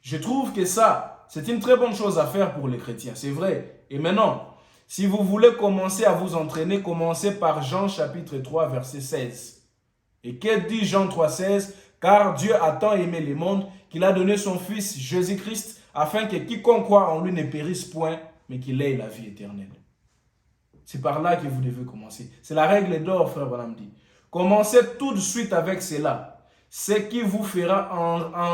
Je trouve que ça, c'est une très bonne chose à faire pour les chrétiens, c'est vrai. Et maintenant, si vous voulez commencer à vous entraîner, commencez par Jean chapitre 3, verset 16. Et que dit Jean 3, 16? Car Dieu a tant aimé le monde qu'il a donné son Fils Jésus-Christ afin que quiconque croit en lui ne périsse point, mais qu'il ait la vie éternelle. C'est par là que vous devez commencer. C'est la règle d'or, frère Branham dit. Commencez tout de suite avec cela. Ce qui vous fera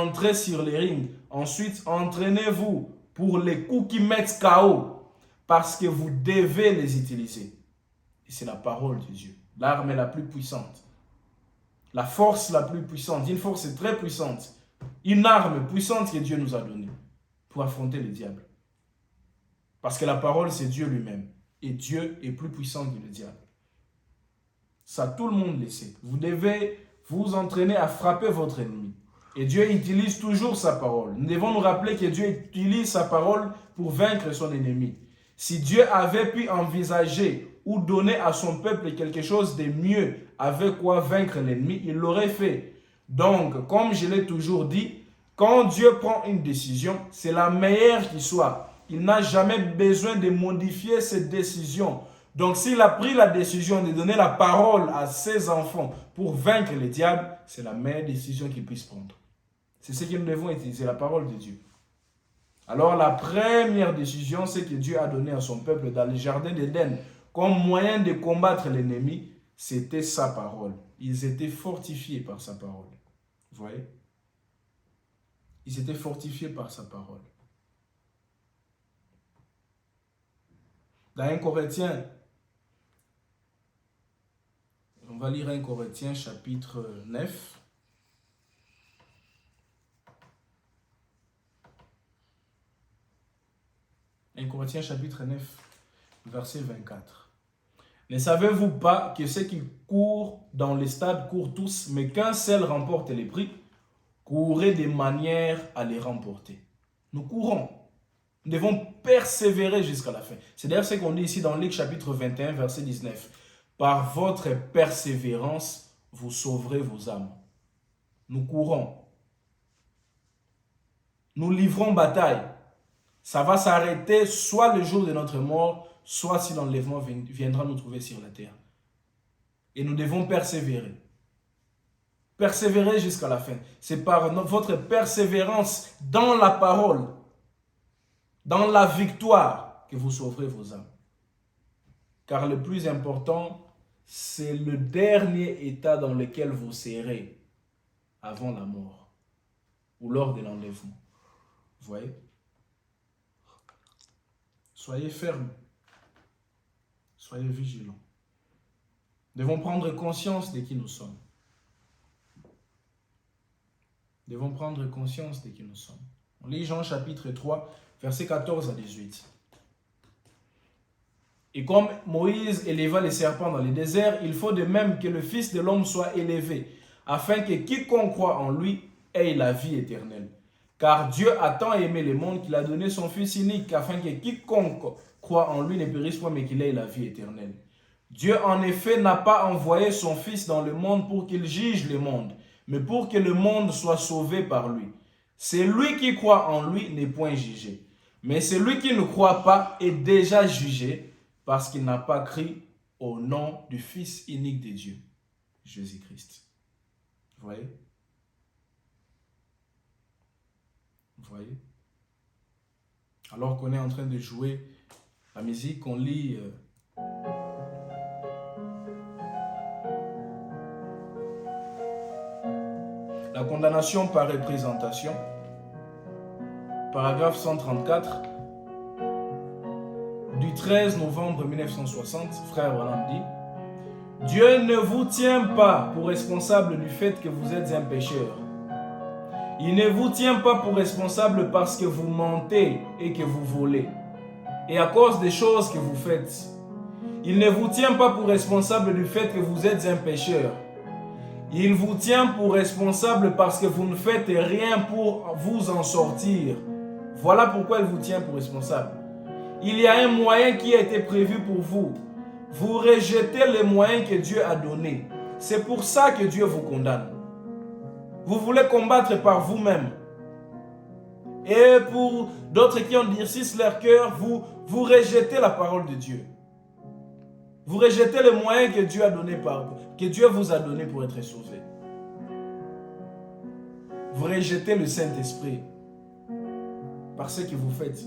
entrer sur les rings. Ensuite, entraînez-vous pour les coups qui mettent KO. Parce que vous devez les utiliser. Et c'est la parole de Dieu. L'arme la plus puissante. La force la plus puissante. Une force très puissante. Une arme puissante que Dieu nous a donnée pour affronter le diable. Parce que la parole, c'est Dieu lui-même. Et Dieu est plus puissant que le diable. Ça, tout le monde le sait. Vous devez vous entraîner à frapper votre ennemi. Et Dieu utilise toujours sa parole. Nous devons nous rappeler que Dieu utilise sa parole pour vaincre son ennemi. Si Dieu avait pu envisager ou donner à son peuple quelque chose de mieux avec quoi vaincre l'ennemi, il l'aurait fait. Donc, comme je l'ai toujours dit, quand Dieu prend une décision, c'est la meilleure qui soit. Il n'a jamais besoin de modifier cette décision. Donc, s'il a pris la décision de donner la parole à ses enfants pour vaincre le diable, c'est la meilleure décision qu'il puisse prendre. C'est ce que nous devons utiliser, la parole de Dieu. Alors, la première décision, c'est que Dieu a donné à son peuple dans le jardin d'Éden comme moyen de combattre l'ennemi, c'était sa parole. Ils étaient fortifiés par sa parole. Vous voyez? Ils étaient fortifiés par sa parole. Dans 1 Corinthiens, on va lire 1 Corinthiens chapitre 9. Un Corinthiens chapitre 9, verset 24. Ne savez-vous pas que ceux qui courent dans les stades courent tous, mais qu'un seul remporte les prix? Courez de manière à les remporter. Nous courons. Nous devons persévérer jusqu'à la fin. C'est d'ailleurs ce qu'on dit ici dans Luc chapitre 21, verset 19. Par votre persévérance, vous sauverez vos âmes. Nous courons. Nous livrons bataille. Ça va s'arrêter soit le jour de notre mort, soit si l'enlèvement viendra nous trouver sur la terre. Et nous devons persévérer. Persévérer jusqu'à la fin. C'est par votre persévérance dans la parole, dans la victoire, que vous sauverez vos âmes. Car le plus important, c'est le dernier état dans lequel vous serez avant la mort ou lors de l'enlèvement. Vous voyez? Soyez fermes. Soyez vigilants. Nous devons prendre conscience de qui nous sommes. Nous devons prendre conscience de qui nous sommes. On lit Jean chapitre 3, versets 14 à 18. Et comme Moïse éleva les serpents dans le désert, il faut de même que le Fils de l'homme soit élevé, afin que quiconque croit en lui ait la vie éternelle. Car Dieu a tant aimé le monde qu'il a donné son Fils unique, afin que quiconque croit en lui ne périsse pas, mais qu'il ait la vie éternelle. Dieu en effet n'a pas envoyé son Fils dans le monde pour qu'il juge le monde, mais pour que le monde soit sauvé par lui. Celui qui croit en lui n'est point jugé, mais celui qui ne croit pas est déjà jugé, parce qu'il n'a pas cru au nom du Fils unique de Dieu, Jésus-Christ. Vous voyez? Vous voyez? Alors qu'on est en train de jouer la musique, on lit la condamnation par représentation, paragraphe 134, du 13 novembre 1960, frère Branham dit: Dieu ne vous tient pas pour responsable du fait que vous êtes un pécheur. Il ne vous tient pas pour responsable parce que vous mentez et que vous volez, et à cause des choses que vous faites. Il ne vous tient pas pour responsable du fait que vous êtes un pécheur. Il vous tient pour responsable parce que vous ne faites rien pour vous en sortir. Voilà pourquoi il vous tient pour responsable. Il y a un moyen qui a été prévu pour vous. Vous rejetez les moyens que Dieu a donnés. C'est pour ça que Dieu vous condamne. Vous voulez combattre par vous-même. Et pour d'autres qui endurcissent leur cœur, vous rejetez la parole de Dieu. Vous rejetez les moyens que Dieu vous a donnés pour être sauvé. Vous rejetez le Saint-Esprit par ce que vous faites.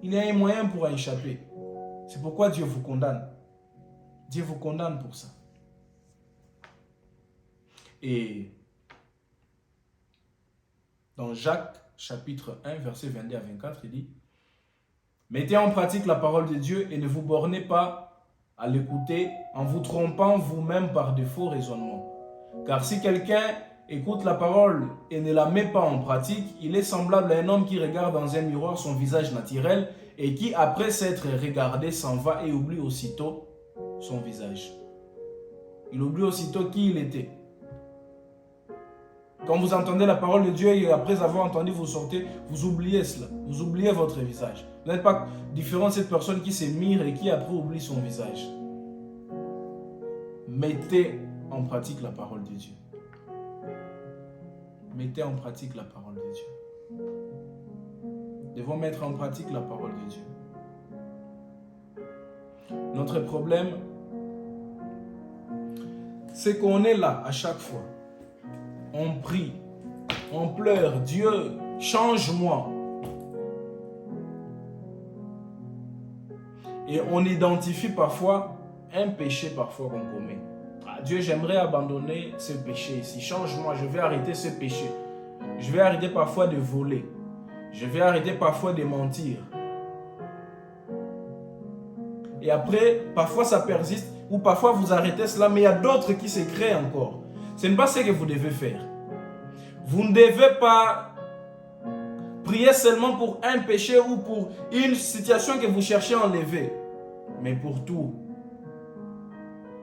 Il y a un moyen pour en échapper. C'est pourquoi Dieu vous condamne. Dieu vous condamne pour ça. Et dans Jacques chapitre 1, verset 22 à 24, il dit: mettez en pratique la parole de Dieu et ne vous bornez pas à l'écouter en vous trompant vous-même par de faux raisonnements. Car si quelqu'un écoute la parole et ne la met pas en pratique, il est semblable à un homme qui regarde dans un miroir son visage naturel et qui, après s'être regardé, s'en va et oublie aussitôt son visage. Il oublie aussitôt qui il était. Quand vous entendez la parole de Dieu et après avoir entendu, vous sortez, vous oubliez cela. Vous oubliez votre visage. Vous n'êtes pas différent de cette personne qui se mire et qui après oublie son visage. Mettez en pratique la parole de Dieu. Mettez en pratique la parole de Dieu. Nous devons mettre en pratique la parole de Dieu. Notre problème, c'est qu'on est là à chaque fois. On prie, on pleure, Dieu, change-moi. Et on identifie parfois un péché parfois qu'on commet. Ah, Dieu, j'aimerais abandonner ce péché ici. Change-moi, je vais arrêter ce péché. Je vais arrêter parfois de voler. Je vais arrêter parfois de mentir. Et après, parfois ça persiste, ou parfois vous arrêtez cela, mais il y a d'autres qui se créent encore. Ce n'est pas ce que vous devez faire. Vous ne devez pas prier seulement pour un péché ou pour une situation que vous cherchez à enlever, mais pour tout.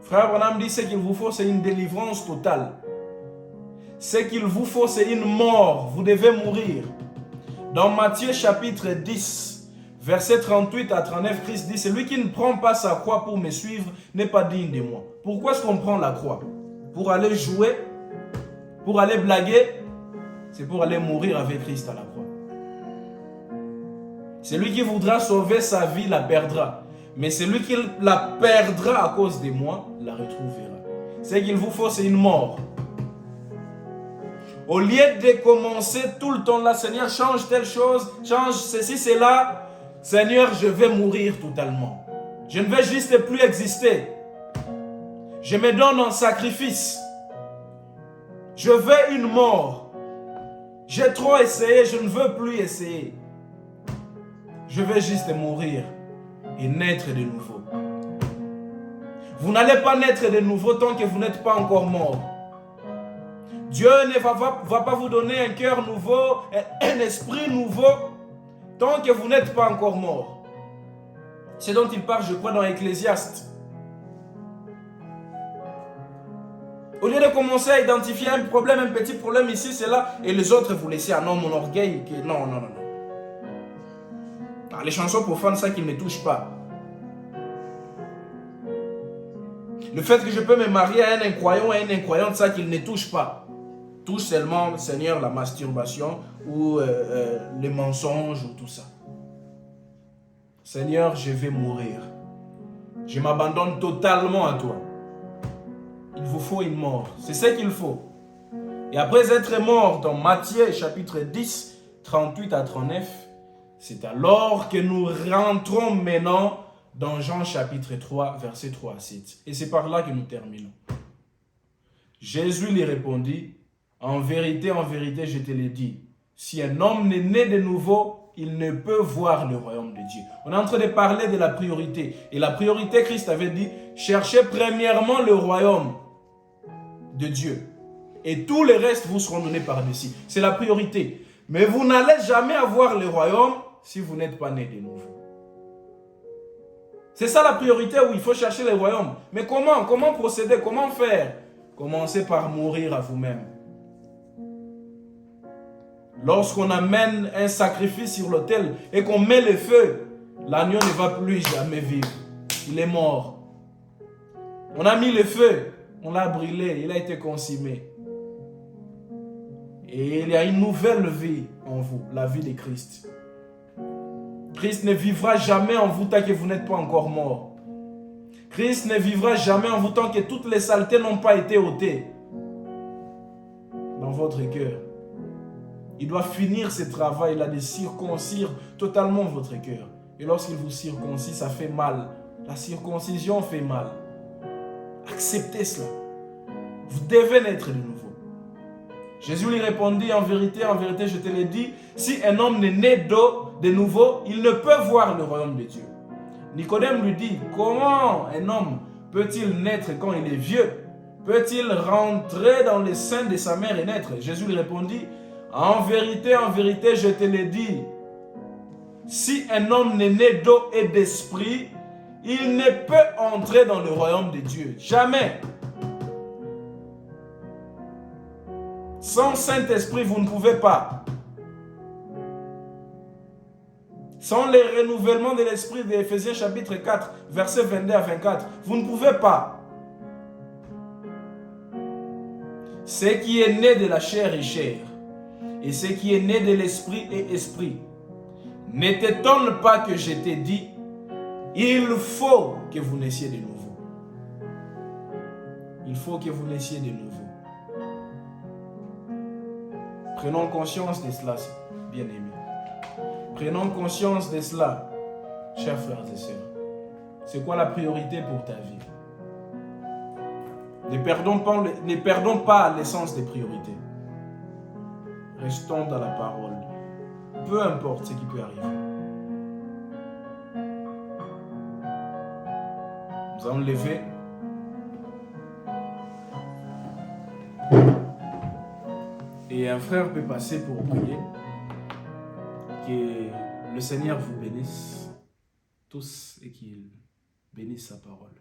Frère Branham dit, ce qu'il vous faut, c'est une délivrance totale. Ce qu'il vous faut, c'est une mort. Vous devez mourir. Dans Matthieu chapitre 10, versets 38 à 39, Christ dit, celui qui ne prend pas sa croix pour me suivre n'est pas digne de moi. Pourquoi est-ce qu'on prend la croix? Pour aller jouer? Pour aller blaguer? C'est pour aller mourir avec Christ à la croix. Celui qui voudra sauver sa vie la perdra. Mais celui qui la perdra à cause de moi, la retrouvera. Ce qu'il vous faut, c'est une mort. Au lieu de commencer tout le temps là, Seigneur, change telle chose, change ceci, cela, Seigneur, je vais mourir totalement. Je ne vais juste plus exister. Je me donne en sacrifice. Je veux une mort. J'ai trop essayé, je ne veux plus essayer. Je veux juste mourir et naître de nouveau. Vous n'allez pas naître de nouveau tant que vous n'êtes pas encore mort. Dieu ne va pas vous donner un cœur nouveau, un esprit nouveau, tant que vous n'êtes pas encore mort. C'est dont il parle, je crois, dans Ecclésiaste. Au lieu de commencer à identifier un problème, un petit problème ici, c'est là, et les autres vous laissez, ah non, mon orgueil, non. Ah, les chansons profanes, ça qui ne me touche pas. Le fait que je peux me marier à un incroyant et une incroyante, ça qu'il ne touche pas. Touche seulement, Seigneur, la masturbation ou les mensonges ou tout ça. Seigneur, je vais mourir. Je m'abandonne totalement à toi. Il vous faut une mort. C'est ce qu'il faut. Et après être mort dans Matthieu chapitre 10, 38 à 39, c'est alors que nous rentrons maintenant dans Jean chapitre 3, versets 3 à 7. Et c'est par là que nous terminons. Jésus lui répondit, en vérité, je te l'ai dit, si un homme n'est né de nouveau, il ne peut voir le royaume de Dieu. On est en train de parler de la priorité. Et la priorité, Christ avait dit, cherchez premièrement le royaume de Dieu. Et tout le reste vous seront donnés par-dessus. C'est la priorité. Mais vous n'allez jamais avoir le royaume si vous n'êtes pas né de nouveau. C'est ça la priorité où il faut chercher le royaume. Mais comment procéder? Comment faire? Commencez par mourir à vous-même. Lorsqu'on amène un sacrifice sur l'autel et qu'on met le feu, l'agneau ne va plus jamais vivre. Il est mort. On a mis le feu, on l'a brûlé, il a été consumé. Et il y a une nouvelle vie en vous, la vie de Christ. Christ ne vivra jamais en vous tant que vous n'êtes pas encore mort. Christ ne vivra jamais en vous tant que toutes les saletés n'ont pas été ôtées dans votre cœur. Il doit finir ce travail-là de circoncire totalement votre cœur. Et lorsqu'il vous circoncis, ça fait mal. La circoncision fait mal. Acceptez cela. Vous devez naître de nouveau. Jésus lui répondit, en vérité, je te l'ai dit, si un homme n'est né d'eau de nouveau, il ne peut voir le royaume de Dieu. Nicodème lui dit, comment un homme peut-il naître quand il est vieux? peut-il rentrer dans le sein de sa mère et naître? Jésus lui répondit, en vérité, je te le dis, si un homme n'est né d'eau et d'esprit, il ne peut entrer dans le royaume de Dieu. Jamais. Sans Saint-Esprit, vous ne pouvez pas. Sans le renouvellement de l'esprit d'Éphésiens chapitre 4, versets 22 à 24, vous ne pouvez pas. Ce qui est né de la chair est chair, et ce qui est né de l'esprit est esprit. Ne t'étonne pas que je t'ai dit, il faut que vous naissiez de nouveau. Il faut que vous naissiez de nouveau. Prenons conscience de cela, bien-aimés. Prenons conscience de cela, chers frères et sœurs. C'est quoi la priorité pour ta vie? Ne perdons pas l'essence des priorités. Restons dans la parole. Peu importe ce qui peut arriver. Nous allons lever. Et un frère peut passer pour prier. Que le Seigneur vous bénisse tous et qu'il bénisse sa parole.